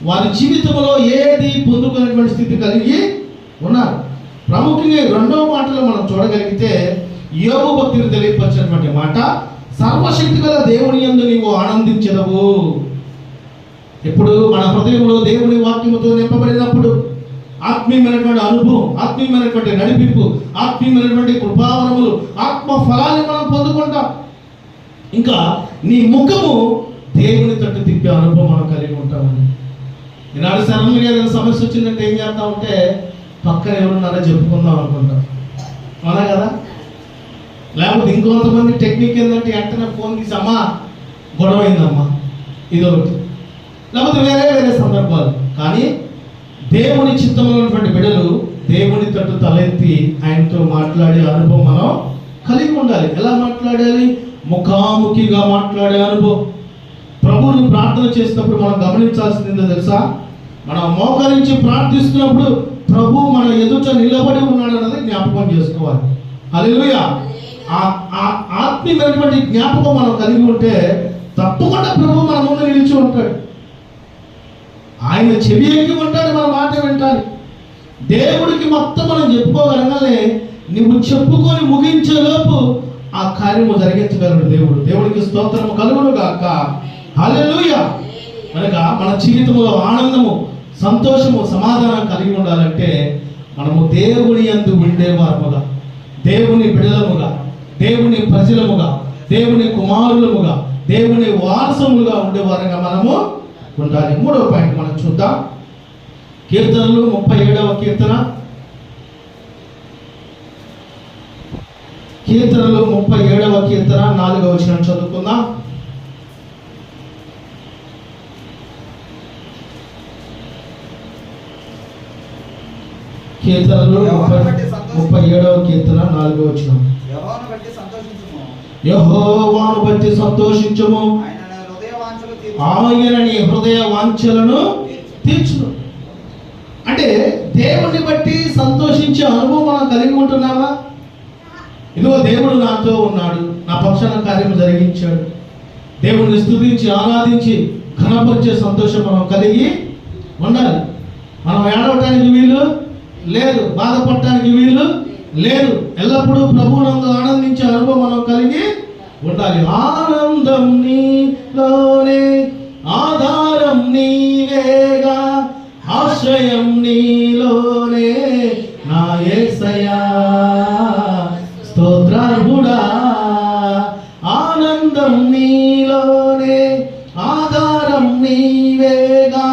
వారి జీవితంలో ఏది పొందుకునేటువంటి స్థితి కలిగి ఉన్నారు. ప్రాముఖ్యంగా రెండవ మాటలో మనం చూడగలిగితే యోబు భక్తులు తెలియపరిచినటువంటి మాట, సర్వశక్తి గల దేవుని యందు నీవు ఆనందించెదవు. ఇప్పుడు మన హృదయంలో దేవుని వాక్యముతో నింపబడినప్పుడు ఆత్మీయమైనటువంటి అనుభవం, ఆత్మీయమైనటువంటి నడిపింపు, ఆత్మీయమైనటువంటి కృపావరములు, ఆత్మ ఫలాన్ని మనం పొందుకుంటాం. ఇంకా నీ ముఖము దేవుని తట్టు తిప్పే అనుభవం మనం కలిగి ఉంటామని. ఈనాడు సడన్గా ఏదైనా సమస్య వచ్చిందంటే ఏం చేస్తామంటే పక్కన ఎవరున్నారో చెప్పుకుందాం అనుకుంటాం. అవునా కదా? లేకపోతే ఇంకొంతమంది టెక్నిక్ ఏంటంటే వెంటనే ఫోన్ తీసి, అమ్మా గొడవ అయిందమ్మా, ఇదొకటి. లేకపోతే వేరే సందర్భాలు. కానీ దేవుని చిత్తంలో ఉన్నటువంటి బిడ్డలు దేవుని తట్టు తలెత్తి ఆయనతో మాట్లాడే అనుభవం మనం కలిగి ఉండాలి. ఎలా మాట్లాడాలి? ముఖాముఖిగా మాట్లాడే అనుభవం. ప్రభువుని ప్రార్థన చేసినప్పుడు మనం గమనించాల్సింది తెలుసా? మనం మోకరించి ప్రార్థిస్తున్నప్పుడు ప్రభు మన ఎదుట నిలబడి ఉన్నాడు అన్నది జ్ఞాపకం చేసుకోవాలి. హల్లెలూయా. ఆత్మీయమైనటువంటి జ్ఞాపకం మనం కలిగి ఉంటే తప్పకుండా ప్రభు మన ముందు నిలిచి ఉంటాడు. ఆయన చెవి ఎక్కి ఉంటాడు, మన మాట వింటాడు. దేవుడికి మొత్తం మనం చెప్పుకోగలగానే నువ్వు చెప్పుకొని ముగించేలోపు ఆ కార్యము జరిగించగలడు దేవుడు. దేవుడికి స్తోత్రము కలుగును గాక. హల్లెలూయా. కనుక మన జీవితంలో ఆనందము, సంతోషము, సమాధానం కలిగి ఉండాలంటే మనము దేవుని యందు ఉండేవారముగా, దేవుని బిడ్డలముగా, దేవుని ప్రజలముగా, దేవుని కుమారులముగా, దేవుని వారసములుగా ఉండేవారంగా మనము ఉండాలి. 3వ పాయింట్ మనం చూద్దాం. కీర్తనలు 37వ కీర్తన, కీర్తనలు 37వ కీర్తన 4వ వచనం చదువుకుందాం. కీర్తనలు 37వ కీర్తన 4వ వచనం. యెహోవాను బట్టి సంతోషించుము, ఆయన నీ హృదయ వాంఛలను తీర్చును. అంటే దేవుణ్ణి బట్టి సంతోషించే అనుభవం మనం కలిగి ఉంటున్నావా? ఇదిగో దేవుడు నాతో ఉన్నాడు, నా పక్షాన కార్యం జరిగించాడు. దేవుడిని స్తుతించి ఆరాధించి ఘనపరిచే సంతోషం మనం కలిగి ఉండాలి. మనం ఏడవటానికి వీలు లేదు, బాధపడటానికి వీలు లేదు. ఎల్లప్పుడూ ప్రభువునందు ఆనందించే అనుభవం మనం కలిగి ఉండాలి. ఆనందం నీలోనే, ఆధారం నీవేగా, ఆశ్రయం నీలోనే నా యేసయ్యా, స్తోత్రార్హుడా. ఆనందం నీలోనే, ఆధారం నీవేగా,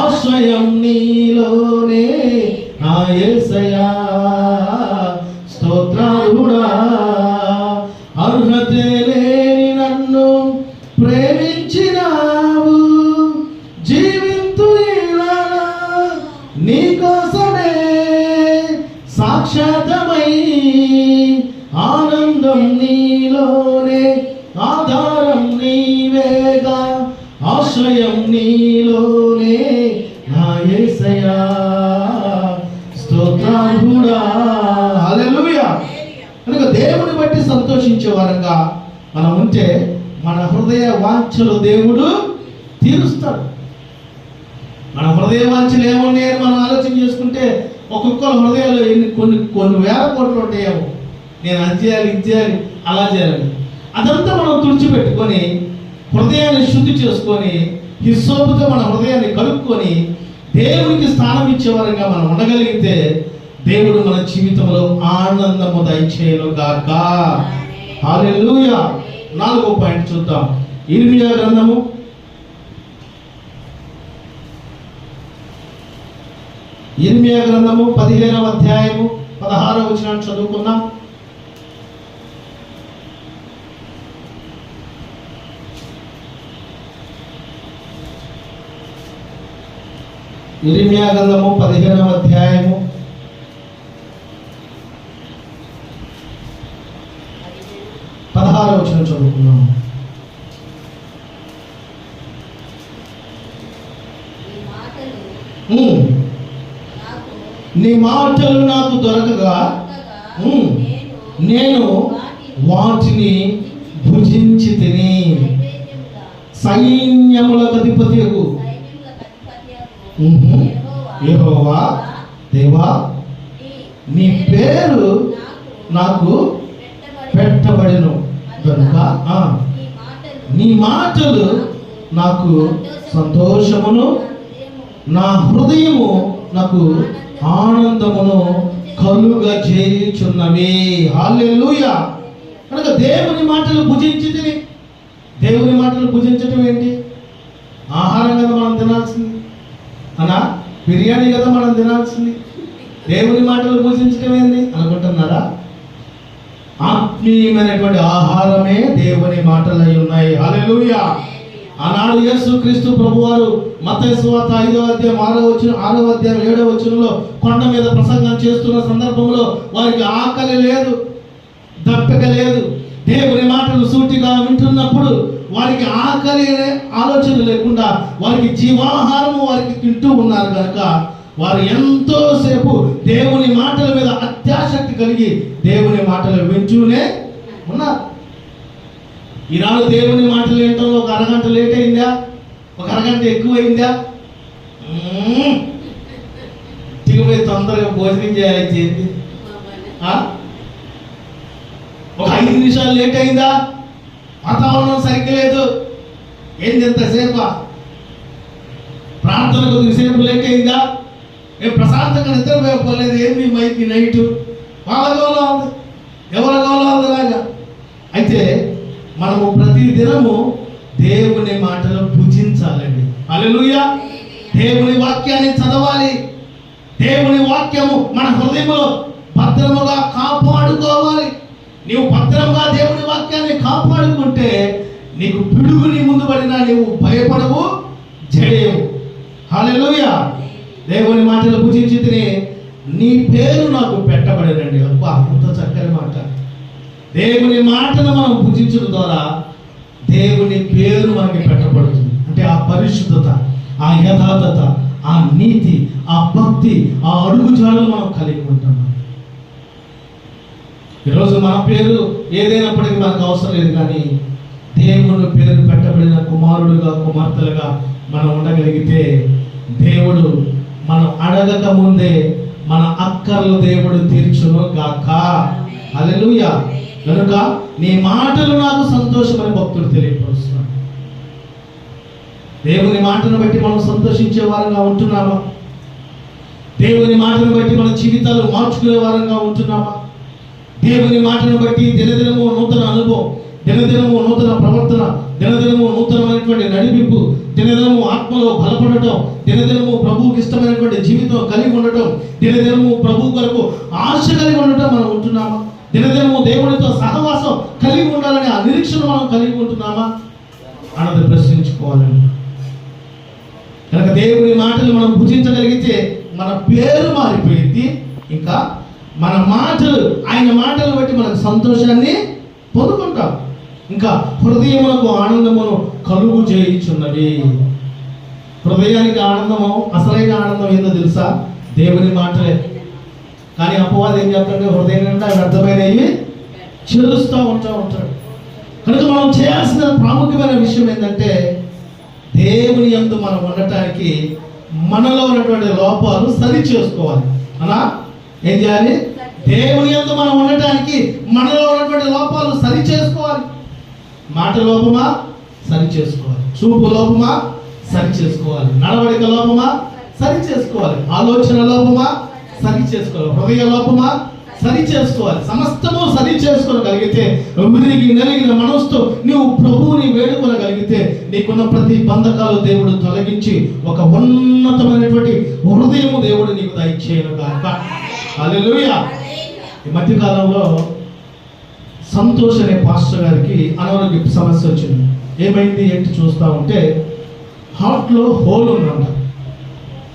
ఆశ్రయం నీలోనే నా యేసయ్యా, స్తోత్రార్హుడా. అర్హతే లేని నన్ను ప్రేమించినావు, జీవింతు ఇలా నీకోసమే సాక్షాతమై. ఆనందం నీలోనే, ఆధారం నీవేగా, ఆశ్రయం నీలోనే నా యేసయ్యా, స్తోత్రార్హుడా. హల్లెలూయా. కనుక దేవుని బట్టి సంతోషించే వారంగా మనం ఉంటే మన హృదయ వాంఛలు దేవుడు తీరుస్తాడు. మన హృదయ వాంఛలు ఏమున్నాయని మనం ఆలోచన చేసుకుంటే ఒక్కొక్కరు హృదయాలు కొన్ని వేల కోట్లు ఉంటాయేమో. నేను అది చేయాలి, ఇది చేయాలి, అలా చేయాలి. అదంతా మనం తుడిచిపెట్టుకొని హృదయాన్ని శుద్ధి చేసుకొని హిస్సోపుతో మన హృదయాన్ని కలుపుకొని దేవునికి స్థానం ఇచ్చేవారంగా మనం ఉండగలిగితే దేవుడు మన జీవితంలో ఆనందము దయచేయును గాక. హల్లెలూయా. 4వ పాయింట్ చూద్దాం. ఇర్మియా గ్రంథము 15వ అధ్యాయము 16వ వచనాన్ని చదువుకుందాం. ఇర్మియా గ్రంథము 15వ అధ్యాయము 16వ వచనం చదువుకున్నాము. నీ మాటలు నాకు దొరకగా నేను వాటిని భుజించి తిని, సైన్యములకు అధిపతియగు యెహోవా దేవా, నీ పేరు నాకు పెట్టబడెను కనుక నీ మాటలు నాకు సంతోషమును, నా హృదయము నాకు ఆనందమును కలుగజేయుచున్నవి. హల్లెలూయా. కనుక దేవుని మాటలు భుజించి తిని, దేవుని మాటలు భుజించటం ఏంటి? ఆహారం కదా మనం తినాల్సింది, అనా బిర్యానీ కదా మనం తినాల్సింది. దేవుని మాటలు భుజించటం ఏంటి అనుకుంటున్నారా? ఆత్మీయమైనటువంటి ఆహారమే దేవుని మాటలు అయి ఉన్నాయి. హల్లెలూయా. ఆనాడు యేసుక్రీస్తు ప్రభువారు మత్తయి సువార్త 5వ అధ్యాయం 6వ అధ్యాయం 7వ వచనంలో కొండ మీద ప్రసంగం చేస్తున్న సందర్భంలో వారికి ఆకలి లేదు, దప్పిక లేదు. దేవుని మాటలు సూటిగా వింటున్నప్పుడు వారికి ఆకలి ఆలోచన లేకుండా వారికి జీవాహారము వారికి తింటూ ఉన్నారు కనుక వారు ఎంతోసేపు దేవుని మాటల మీద అత్యాసక్తి కలిగి దేవుని మాటలు వింటూనే ఉన్నారు. ఈనాడు దేవుని మాటలు వినటంలో ఒక అరగంట లేట్ అయిందా, ఒక అరగంట ఎక్కువైందా? తిరిగిపోయి తొందరగా భోజనం చేయాలి. ఒక 5 నిమిషాలు లేట్ అయిందా? వాతావరణం సరిగ్గా లేదు. ఏంది ఎంతసేపు? ప్రార్థన కొద్దిసేపు లేట్ అయిందా? ప్రశాంతంగా నిద్రపోలేదు. ఏంది మైకి నైట్ వాళ్ళ గోళ ఉంది, ఎవరి గోళ ఉంది లాగా. అయితే మనము ప్రతి దినము దేవుని మాటలు భుజించాలండి. హల్లెలూయా. దేవుని వాక్యాన్ని చదవాలి. దేవుని వాక్యము మన హృదయంలో భద్రముగా కాపాడుకోవాలి. నీవు భద్రంగా దేవుని వాక్యాన్ని కాపాడుకుంటే నీకు పిడుగు నీ ముందు పడినా నీవు భయపడవు, జడేవు. హల్లెలూయా. దేవుని మాటలు భుజించితే నీ పేరు నాకు పెట్టబడేనండి. అబ్బా, ఎంత చక్కని మాట. దేవుని మాటను మనం భుజించడం ద్వారా దేవుని పేరు మనకి పెట్టబడుతుంది. అంటే ఆ పరిశుద్ధత, ఆ యథార్థత, ఆ నీతి, ఆ భక్తి, ఆ అడుగుజాడలు మనం కలిగి ఉంటున్నాం. ఈరోజు మన పేరు ఏదైనప్పటికీ మనకు అవసరం లేదు, కానీ దేవుని పేరు పెట్టబడిన కుమారుడుగా, కుమార్తెలుగా మనం ఉండగలిగితే దేవుడు మనం అడగక ముందే మన అక్కర్లు దేవుడు తీర్చును గాక. హల్లెలూయా. కనుక నీ మాటలు నాకు సంతోషమని భక్తుడు తెలియపరుస్తున్నాడు. దేవుని మాటను బట్టి మనం సంతోషించే వారంగా ఉంటున్నామా? దేవుని మాటను బట్టి మన జీవితాలు మార్చుకునే వారంగా ఉంటున్నామా? దేవుని మాటను బట్టి దినదినము నూతన అనుభవం, దినదినము నూతన ప్రవర్తన, దినదినము నూతనమైనటువంటి నడిపింపు, దినదినము ఆత్మలో బలపడటం, దినదినము ప్రభువుకి ఇష్టమైనటువంటి జీవితం కలిగి ఉండటం, దినదినము ప్రభు కొరకు ఆశ కలిగి ఉండటం మనం ఉంటున్నామా? దినదినము దేవుడితో సహవాసం కలిగి ఉండాలని ఆ నిరీక్షణ మనం కలిగి ఉంటున్నామా అన్నది ప్రశ్నించుకోవాలండి. కనుక దేవుని మాటలు మనం భుజించగలిగితే మన పేరు మారిపోయింది. ఇంకా మన మాటలు, ఆయన మాటలు బట్టి మనకు సంతోషాన్ని పొందుకుంటాం. ఇంకా హృదయములకు ఆనందమును కలుగు చేయుచున్నవి. హృదయానికి ఆనందము, అసలైన ఆనందం ఏందో తెలుసా? దేవుని మాటలే. కానీ అపవాది ఏం చెప్తాడంటే హృదయం నిండా వ్యర్థమైనవి చెరుస్తూ ఉంటాడు. కనుక మనం చేయాల్సిన ప్రాముఖ్యమైన విషయం ఏంటంటే దేవుని యందు మనం ఉండటానికి మనలో ఉన్నటువంటి లోపాలు సరి చేసుకోవాలి. అలా ఏం చేయాలి? దేవుని యందు మనం ఉండటానికి మనలో ఉన్నటువంటి లోపాలు సరి చేసుకోవాలి. మాట లోపమా? సరి చేసుకోవాలి. చూపు లోపమా? సరి చేసుకోవాలి. నడవడిక లోపమా? సరి చేసుకోవాలి. ఆలోచన లోపమా? సరి చేసుకోవాలి. హృదయ లోపమా? సరి చేసుకోవాలి. సమస్తము సరి చేసుకోగలిగితే, విరిగి నలిగిన మనసుతో నీవు ప్రభువుని వేడుకోగలిగితే నీకున్న ప్రతి బంధకాలు దేవుడు తొలగించి ఒక ఉన్నతమైనటువంటి హృదయము దేవుడు నీకు దయచేయను గాక. హల్లెలూయా. ఈ మధ్యకాలంలో సంతోష్ అనే పాస్టర్ గారికి అనారోగ్య సమస్య వచ్చింది. ఏమైంది ఏంటి చూస్తూ ఉంటే హార్ట్లో హోల్ ఉందంట.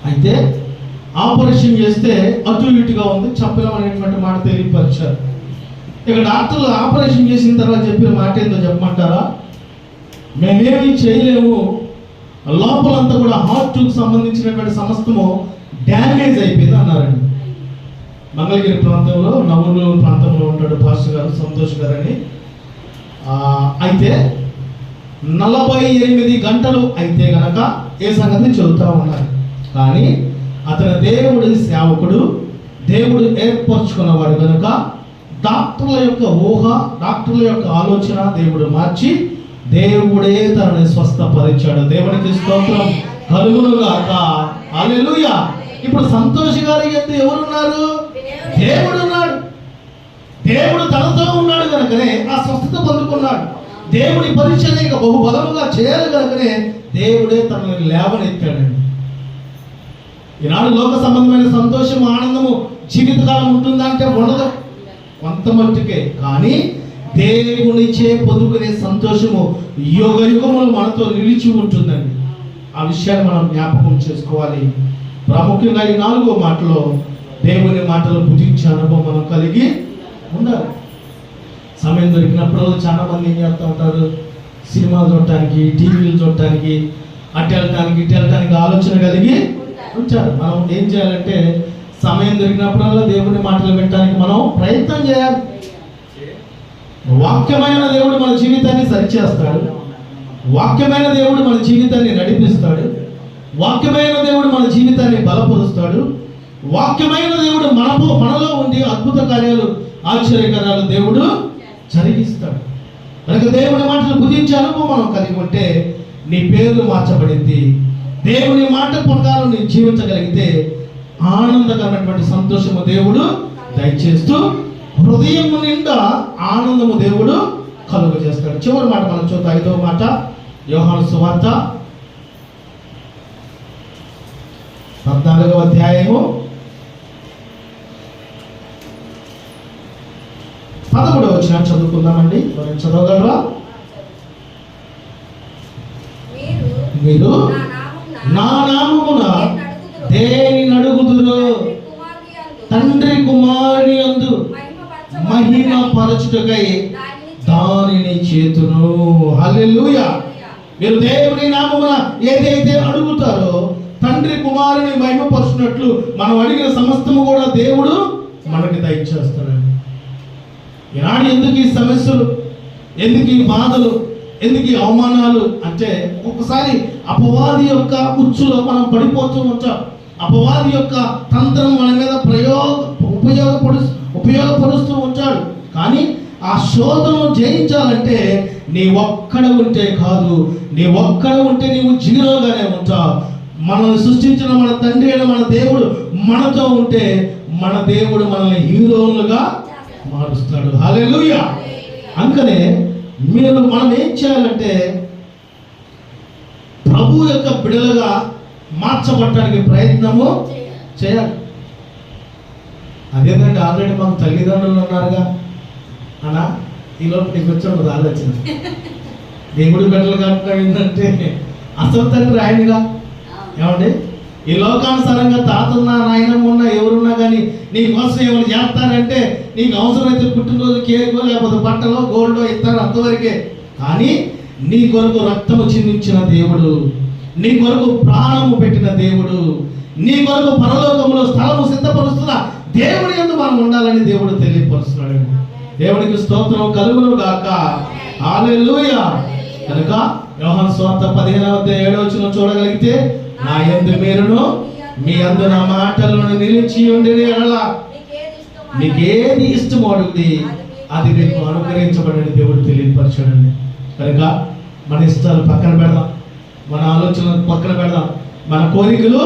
అయితే ఆపరేషన్ చేస్తే అటు ఇటుగా ఉంది, చెప్పలేం అనేటువంటి మాట తెలియపరిచారు. ఇక డాక్టర్లు ఆపరేషన్ చేసిన తర్వాత చెప్పిన మాట ఏందో చెప్పమంటారా? మేమేమి చేయలేము, లోపలంతా కూడా హార్ట్కు సంబంధించినటువంటి సమస్తము డ్యామేజ్ అయిపోయింది అన్నారండి. మంగళగిరి ప్రాంతంలో, నవూరు ప్రాంతంలో ఉంటాడు పాస్టర్ గారు, సంతోష్ గారు అని. అయితే 48 గంటలు అయితే గనక ఏ సంగతి చెబుతా ఉన్నారు. కానీ అతను దేవుడి సేవకుడు, దేవుడు ఏర్పరచుకున్నవాడు కనుక డాక్టర్ల యొక్క ఊహ, డాక్టర్ల యొక్క ఆలోచన దేవుడు మార్చి దేవుడే తనని స్వస్థపరిచాడు. దేవునికి స్తోత్రం కలుగును గాక. హల్లెలూయా. ఇప్పుడు సంతోష్ గారి ఎందు ఎవరున్నారు? దేవుడు ఉన్నాడు. దేవుడు తనతో ఉన్నాడు కనుకనే ఆ స్వస్థత పొందుకున్నాడు. దేవుడి పరిచర్య బహుబలముగా చేయాలి కనుకనే దేవుడే తనని లేవనెత్తాడండి. ఈనాడు లోక సంబంధమైన సంతోషం, ఆనందము జీవితకాలం ఉంటుందా అంటే ఉండదు, కొంత మట్టుకే. కానీ దేవునిచే పొందుకునే సంతోషము యుగ యుగములు మనతో నిలిచి ఉంటుందండి. ఆ విషయాన్ని మనం జ్ఞాపకం చేసుకోవాలి. ప్రాముఖ్యంగా ఈ 4వ మాటలో దేవుని మాటలు భుజించే అనుభవం మనం కలిగి ఉండాలి. సమయం దొరికినప్పుడు చాలా మంది ఏం చేస్తూ ఉంటారు? సినిమాలు చూడటానికి, టీవీలు చూడటానికి, అటు వెళ్ళటానికి ఇటు వెళ్ళటానికి ఆలోచన కలిగి ఉంచారు. మనం ఏం చేయాలంటే సమయం దొరికినప్పుడల్లా దేవుని మాటలు వినడానికి మనం ప్రయత్నం చేయాలి. వాక్యమైన దేవుడు మన జీవితాన్ని సరిచేస్తాడు. వాక్యమైన దేవుడు మన జీవితాన్ని నడిపిస్తాడు. వాక్యమైన దేవుడు మన జీవితాన్ని బలపరుస్తాడు. వాక్యమైన దేవుడు మనలో ఉండి అద్భుత కార్యాలు, ఆశ్చర్యకరాలు దేవుడు జరిగిస్తాడు. కనుక దేవుని మాటలు భుజించే అనుభవం మనం కలిగి ఉంటే నీ పేరు మార్చబడింది. దేవుని మాట ప్రకారం నీ జీవించగలిగితే ఆనందకరమైనటువంటి సంతోషము దేవుడు దయచేస్తూ హృదయం నిండా ఆనందము దేవుడు కలుగ చేస్తాడు. చివరి మాట మనం చూద్దాం. 5వ మాట యోహాను సువార్త 14వ అధ్యాయము 11వ వచనం చదువుకుందామండి. మనం చదవగలరా? మీరు నా నామమున దేని నడుగుదురు తండ్రి కుమారుని యందు మహిమ పరచుటకై దానిని చేతును. హల్లెలూయా. మీరు దేవుని నామమున ఏదైతే అడుగుతారో తండ్రి కుమారుని మహిమపరచునట్లు మనం అడిగిన సమస్తము కూడా దేవుడు మనకి దయచేస్తాడండి. ఈనాడు ఎందుకు ఈ సమస్యలు, ఎందుకు ఈ బాధలు, ఎందుకు ఈ అవమానాలు అంటే ఒక్కొక్కసారి అపవాది యొక్క ఉచ్చులో మనం పడిపోతూ ఉంటాం. అపవాది యొక్క తంత్రం మన మీద ఉపయోగపరుస్తూ ఉంటాడు. కానీ ఆ శోధనను జయించాలంటే నీ ఒక్కడ ఉంటే కాదు, నీ ఒక్కడ ఉంటే నీవు జీరోగానే ఉంటావు. మనల్ని సృష్టించిన మన తండ్రి అయిన మన దేవుడు మనతో ఉంటే మన దేవుడు మనల్ని హీరోలుగా మారుస్తాడు. హల్లెలూయా. అందుకనే మనం ఏం చేయాలంటే ప్రభు యొక్క బిడలుగా మార్చబడటానికి ప్రయత్నము చేయాలి. అదేంటంటే ఆల్రెడీ మాకు తల్లిదండ్రులు ఉన్నారుగా అన్నా, ఈలోపు నీకు వచ్చాడు ఆలోచన. దేవుడి బిడ్డలు కాకుండా ఏంటంటే అసలు తండ్రి ఆయనగా. ఏమండి, ఈ లోకానుసారంగా తాతన్నా నాయనమ్మ ఉన్నా ఎవరున్నా కానీ నీకోసం ఏమైనా చేస్తారంటే నీకు అవసరమైతే పుట్టినరోజు కేకో లేకపోతే బట్టలో గోల్డో ఇస్తారు, అంతవరకే. కానీ నీ కొరకు రక్తము చిందించిన దేవుడు, నీ కొరకు ప్రాణము పెట్టిన దేవుడు, నీ కొరకు పరలోకములో స్థలము సిద్ధపరుస్తున్న దేవుడి యందు మనం ఉండాలని దేవుడు తెలియపరుస్తున్నాడు. దేవునికి స్తోత్రం కలుగును గాక. హల్లెలూయా. కనుక యోహాను సువార్త 15:7 చూడగలిగితే నా యందు మీరును మీ యందు నా మాటలను నిలిచి ఉండిన యెడల నీకేది ఇష్టమో అడుగుడి అది నీకు అనుగ్రహించబడని దేవుడు తెలియపరచాడండి. కనుక మన ఇష్టాలు పక్కన పెడదాం, మన ఆలోచనలు పక్కన పెడదాం, మన కోరికలు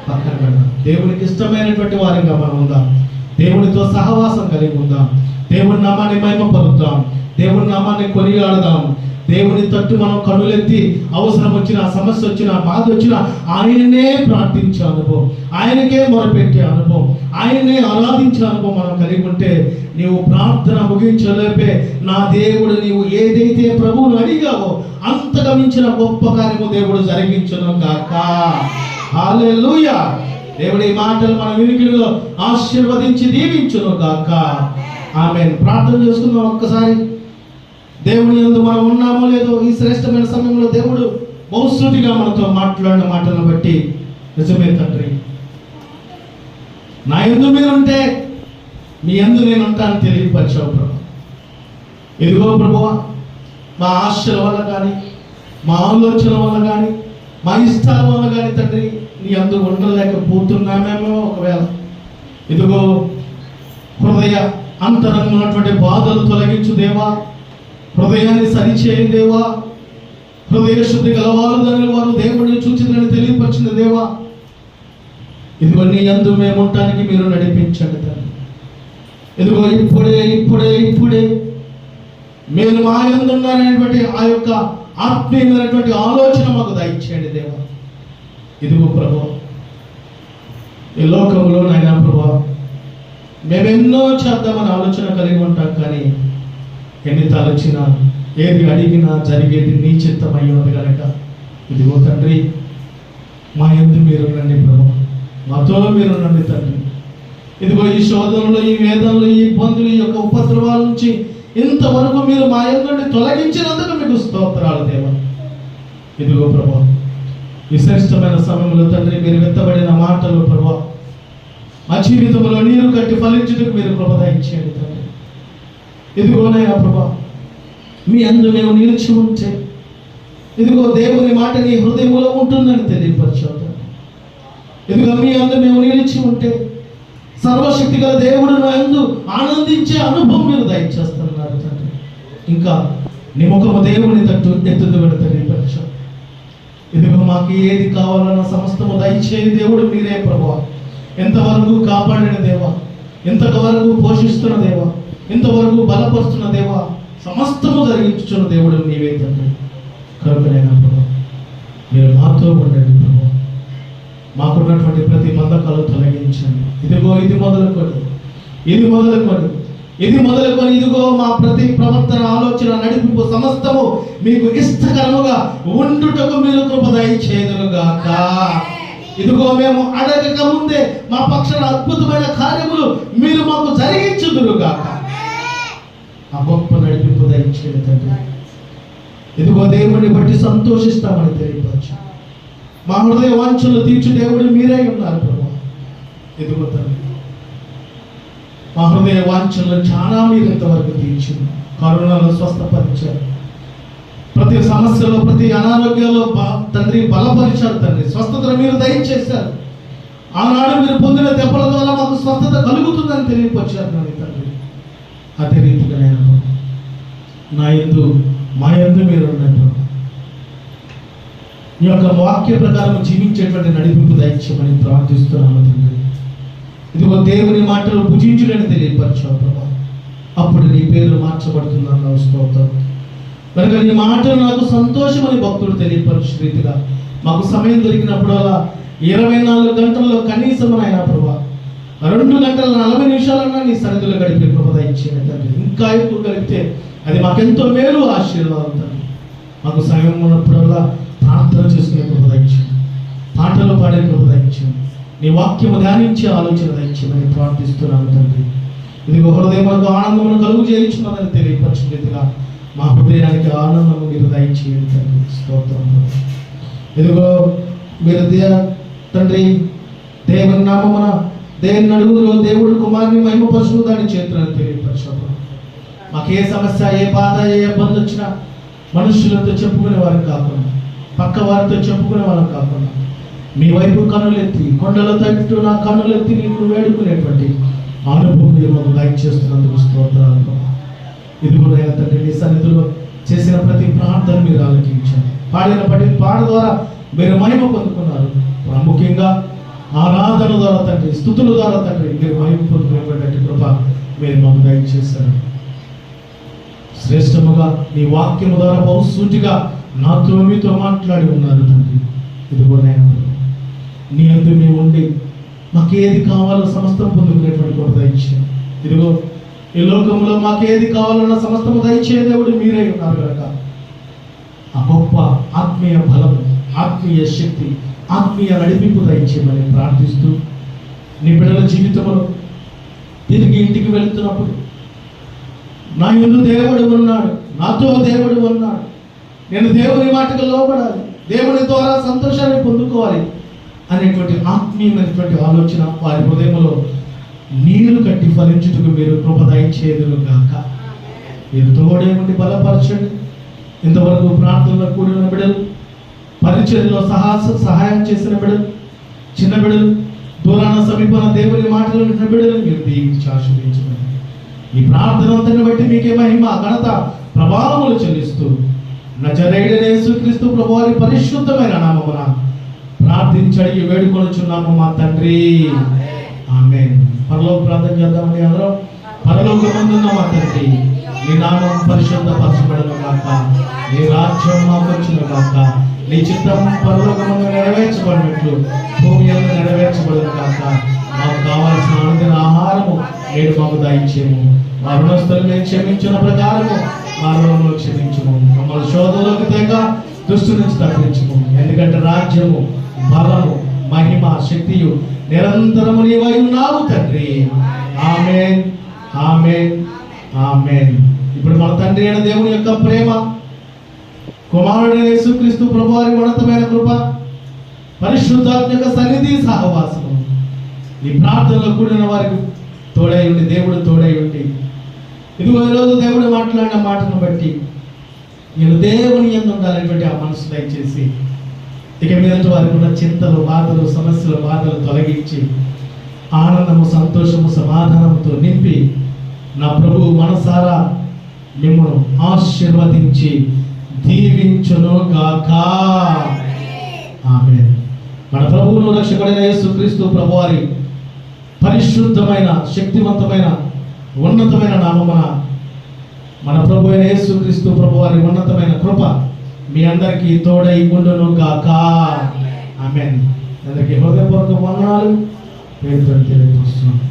పక్కన పెడదాం. దేవునికి ఇష్టమైనటువంటి వారిగా మనం ఉందాం. దేవునితో సహవాసం కలిగి ఉందాం. దేవుని నామాన్ని మహిమపరుద్దాం. దేవుని నామాన్ని కొనియాడదాం. దేవుని తట్టు మనం కనులెత్తి అవసరం వచ్చిన, సమస్య వచ్చిన, బాధ వచ్చిన ఆయననే ప్రార్థించే అనుభవం, ఆయనకే మొరపెట్టే అనుభవం, ఆయననే ఆరాధించే అనుభవం మనం కలిగి ఉంటే నీవు ప్రార్థన ముగించలేపే నా దేవుడు నీవు ఏదైతే ప్రభువును అడిగావో అంతగా మించిన గొప్ప కార్యము దేవుడు జరిగించును గాక. హల్లెలూయా. దేవుడి మాటలు మన వినికిడిలో ఆశీర్వదించి దీవించును గాక. ఆమేన్. ప్రార్థన చేసుకుందాం ఒక్కసారి. దేవుని యందు మనం ఉన్నామో లేదో ఈ శ్రేష్టమైన సమయంలో దేవుడు బహుశ్రుతిగా మనతో మాట్లాడిన మాటలను బట్టి నిజమే తండ్రి, నా యందు మీరుంటే మీ యందు నేను ఉంటానని తెలియపరిచావు ప్రభు. ఇదిగో ప్రభువా, మా ఆశల వల్ల కానీ, మా ఆలోచన వల్ల కానీ, మా ఇష్టాల వల్ల కానీ తండ్రి నీ యందు ఉండలేకపోతున్నామేమో ఒకవేళ. ఇదిగో హృదయ అంతరంగా ఉన్నటువంటి బాధలు తొలగించు దేవా, హృదయాన్ని సరిచేయి దేవా, హృదయ శుద్ధి గలవారు దాని వారు దేవుడిని చూచిందని తెలియపరిచిన దేవా. ఇదిగో నీ యందు మేము ఉండటానికి మీరు నడిపించండి తండ్రి. ఇదిగో ఇప్పుడే మీరు మా యందు ఉన్నారనేటువంటి ఆ యొక్క ఆత్మీయమైనటువంటి ఆలోచన మాకు దయచేయండి దేవా. ఇదిగో ప్రభువా, ఈ లోకంలో నాయనా ప్రభువా మేమెన్నో చేద్దామని ఆలోచన కలిగి ఉంటాం, కానీ ఎన్ని తలచినా ఏది అడిగినా జరిగేది నీ చిత్తమై ఉన్నది కనుక ఇదిగో తండ్రి మా యందు మీరునండి ప్రభు, మాతో మీరునండి తండ్రి. ఇదిగో ఈ శోధనలు, ఈ వేదనలు, ఈ ఇబ్బందులు, ఈ యొక్క ఉపద్రవాల నుంచి ఇంతవరకు మీరు మా యందు నుండి తొలగించినందుకు మీకు స్తోత్రాలు దేవా. ఇదిగో ప్రభు ఈ శ్రేష్టమైన సమయంలో తండ్రి మీరు వెత్తబడిన మాటలు ప్రభా మా జీవితంలో నీరు కట్టి ఫలించుటకు మీరు కృప దయచేయండి తండ్రి. ఇదిగోనయ్యా ప్రభా, మీ అందు మేము నిలిచి ఉంటే ఇదిగో దేవుని మాట నీ హృదయంలో ఉంటుందని తెలియపరచావు తండ్రి. ఇదిగో మీ అందు మేము నిలిచి ఉంటే సర్వశక్తి గల దేవుడు నా యందు ఆనందించే అనుభవం మీరు దయచేస్తున్నారు తండ్రి. ఇంకా నీ ముఖము దేవుని తట్టు ఎత్తుదమని తెలియపరచావు. ఇదిగో మాకు ఏది కావాలన్న సమస్తము దయచేయి దేవుడు మీరే ప్రభువా. ఎంతవరకు కాపాడిన దేవా, ఎంతవరకు పోషిస్తున్న దేవా, ఇంతవరకు బలపరుస్తున్న దేవా, సమస్తము జరిగించుచున్న దేవుడు నీవే తండ్రి. కరుణైన ప్రభు మీరు మాతో ఉండండి ప్రభు. మాకున్నటువంటి ప్రతి బంధకాలు తొలగించండి. ఇదిగో ఇది మొదలుకొని ఇదిగో మా ప్రతి ప్రవర్తన, ఆలోచన, నడిపింపు సమస్తము మీకు ఇష్టకరముగా ఉండుటకు మీరు కృప దయచేయుదురుగాక. ఇదిగో మేము అడగక ముందే మా పక్షాన అద్భుతమైన కార్యములు మీరు మాకు జరిగించుదురుగాక. ఆ గొప్ప నడిపింపు దయచేయండి తండ్రి. ఇదిగో దేవుడిని బట్టి సంతోషిస్తామని తెలియపరచు. మా హృదయ వాంఛలు తీర్చు దేవుడు మీరే ఉన్నారు ప్రభు. ఇదిగో తండ్రి, మా హృదయ వాంఛలు చాలా మీరు ఇంతవరకు తీర్చింది. కరోనాలో స్వస్థపరిచారు, ప్రతి సమస్యలో, ప్రతి అనారోగ్యంలో తండ్రి బలపరిచారు తండ్రి. స్వస్థతను మీరు దయచేశారు. ఆనాడు మీరు పొందిన దెబ్బల ద్వారా మాకు స్వస్థత కలుగుతుందని తెలియపరిచారు తండ్రి. అదే రీతిగా నేను నా యందు మా యందు మీరు ఉన్నట్టు ఈ యొక్క వాక్య ప్రకారం జీవించేటువంటి నడిపింపు దయచేయమని ప్రార్థిస్తున్నాను తండ్రి. ఇదిగో దేవుని మాటలు భుజించుడని తెలియపరచావు ప్రభా. అప్పుడు నీ పేరు మార్చబడుతుందన్న స్తోత్రం. కనుక నీ మాటలు నాకు సంతోషమని భక్తుడు తెలియపరచు రీతిగా మాకు సమయం దొరికినప్పుడల్లా 24 గంటల్లో కనీసం అయినా ప్రభా 2 గంటల 40 నిమిషాలన్నా నీ సన్నిధిలో గడిపే కృప దయచేయండి తండ్రి. ఇంకా ఎక్కువ గడిపితే అది మాకెంతో మేలు, ఆశీర్వాదం తండ్రి. మాకు సమయం ఉన్నప్పుడల్లా ప్రార్థన చేసుకునే కృప దయచేయండి, పాటలు పాడే కృప దయచేయండి, నీ వాక్యము ధ్యానించే ఆలోచన దయచేయమని ప్రార్థిస్తున్నాను తండ్రి. ఇదిగో హృదయములకు ఆనందమును కలుగు చేయించున్నదని తెలియపరచు రీతిగా మా హృదయానికి ఆనందము మీరు దయచేయండి తండ్రి. స్తోత్రం. ఇదిగో మీరు తండ్రి దేవుని నామమున దేవుని అడుగులో దేవుడు కుమారుని మహిమపరచు దాని చేతులను తెలియపరచు. మాకు ఏ సమస్య, ఏ బాధ, ఏ ఇబ్బంది వచ్చినా మనుషులతో చెప్పుకునే వారు కాకుండా, పక్క వారితో చెప్పుకునే వారు కాకుండా మీ వైపు కన్నులెత్తి, కొండల తట్టు నా కన్నులెత్తి నీకు వేడుకునేటువంటి అనుభవం మీరు మాకు దయచేస్తున్నందుకు స్తోత్రాలు. ఇదిగోనైనా తండ్రి నీ సన్నిధిలో చేసిన ప్రతి ప్రార్థన మీరు ఆలకించారు. పాడిన పాట ద్వారా మీరు మహిమ పొందుకున్నారు. ప్రాముఖ్యంగా ఆరాధన ద్వారా తండ్రి, స్తుతుల ద్వారా తండ్రి మీరు మహిమ పొందుకునేటువంటి కృప మీరు మాకు దయచేశారు. శ్రేష్టముగా నీ వాక్యము ద్వారా బహుసూటిగా నాతో మీతో మాట్లాడి ఉన్నారు తండ్రి. ఇదిగోనైనా నీ అందు మేము ఉండి మాకు ఏది కావాలో సమస్తం పొందుకునేటువంటి కృప దయచేయండి. ఇదిగో ఈ లోకంలో మాకు ఏది కావాలన్న సమస్తము దయచే దేవుడు మీరే ఉన్నారు కనుక ఆ గొప్ప ఆత్మీయ బలము, ఆత్మీయ శక్తి, ఆత్మీయ నడిపింపు దయచేయమని ప్రార్థిస్తూ నీ బిడ్డల జీవితంలో తిరిగి ఇంటికి వెళుతున్నప్పుడు నా యందు దేవుడు ఉన్నాడు, నాతో దేవుడు ఉన్నాడు, నేను దేవుని మాటకు లోబడాలి, దేవుని ద్వారా సంతోషాన్ని పొందుకోవాలి అనేటువంటి ఆత్మీయమైనటువంటి ఆలోచన వారి హృదయంలో నీరు కట్టి ఫలించుటకు మీరు కృప దయచేయుదురుగాక. మీరు తోడే ఉండి బలపరచండి. ఇంతవరకు ప్రార్థనలో కూడిన బిడ్డలు, పరిచర్యలో సహాయం చేసిన బిడ్డలు, చిన్న బిడ్డలు, దూరాన సమీపన దేవుని మాటలు విన్న బిడ్డలు మీరు దీవించి ఆశీర్వదించండి. ఈ ప్రార్థన అంతని బట్టి మీకే మహిమ, ఘనత, ప్రభావములు చెల్లిస్తూ నజరేయుడైన యేసుక్రీస్తు ప్రభువారి పరిశుద్ధమైన నామమున ప్రార్థించి అడిగి వేడుకొనుచున్నాము మా తండ్రి. ఆమేన్. పరలోక ప్రార్థన చేద్దామండి అందరం. పరలోకమందున్న మా తండ్రి, నీ నామం పరిశుద్ధపరచబడును గాక, నీ రాజ్యం మాకు వచ్చును గాక, నీ చిత్తం పరలోకమందు నెరవేర్చబడినట్లు భూమి యందు నెరవేర్చబడును గాక. మాకు కావాల్సిన అనుదిన ఆహారము నేడు మాకు దయచేయము. మా రుణస్తులు మేము క్షమించిన ప్రకారము మా రుణములు క్షమించము. మమ్మల్ని శోధనలోకి తేక దుష్టు నుంచి తప్పించము. ఎందుకంటే రాజ్యము, బలము, మహిమ, శక్తియు నిరంతరము నీవై ఉన్నావు తండ్రి. ఆమేన్, ఆమేన్, ఆమేన్. ఇప్పుడు మన తండ్రి అయిన దేవుని యొక్క ప్రేమ, కుమారుడైన యేసుక్రీస్తు ప్రభువారి ఉన్నతమైన కృప, పరిశుద్ధాత్మ యొక్క సన్నిధి సహవాసము ఈ ప్రార్థనలో కూడిన వారికి తోడై ఉండి, దేవుడు తోడై ఉండి, ఇదిగో ఈరోజు దేవుడు మాట్లాడిన మాటను బట్టి నేను దేవుని యందు ఉండాలనేటువంటి ఆ మనసు దయచేసి ఇక మీదట వారికి ఉన్న చింతలు, బాధలు, సమస్యలు, బాధలు తొలగించి ఆనందము, సంతోషము, సమాధానంతో నింపి నా ప్రభువు మనసారా మిమ్మల్ని ఆశీర్వదించి దీవించును గాక. ఆమేన్. మన ప్రభువును రక్షకుడైన యేసుక్రీస్తు ప్రభువారి పరిశుద్ధమైన, శక్తివంతమైన, ఉన్నతమైన నామమున మన ప్రభు అయిన యేసుక్రీస్తు ప్రభువారి ఉన్నతమైన కృప మీ అందరికీ తోడై ఉండును గాక. ఆమేన్. అందరికీ హృదయపూర్వక వందనాలు పేరుతో తెలియజేస్తున్నాను.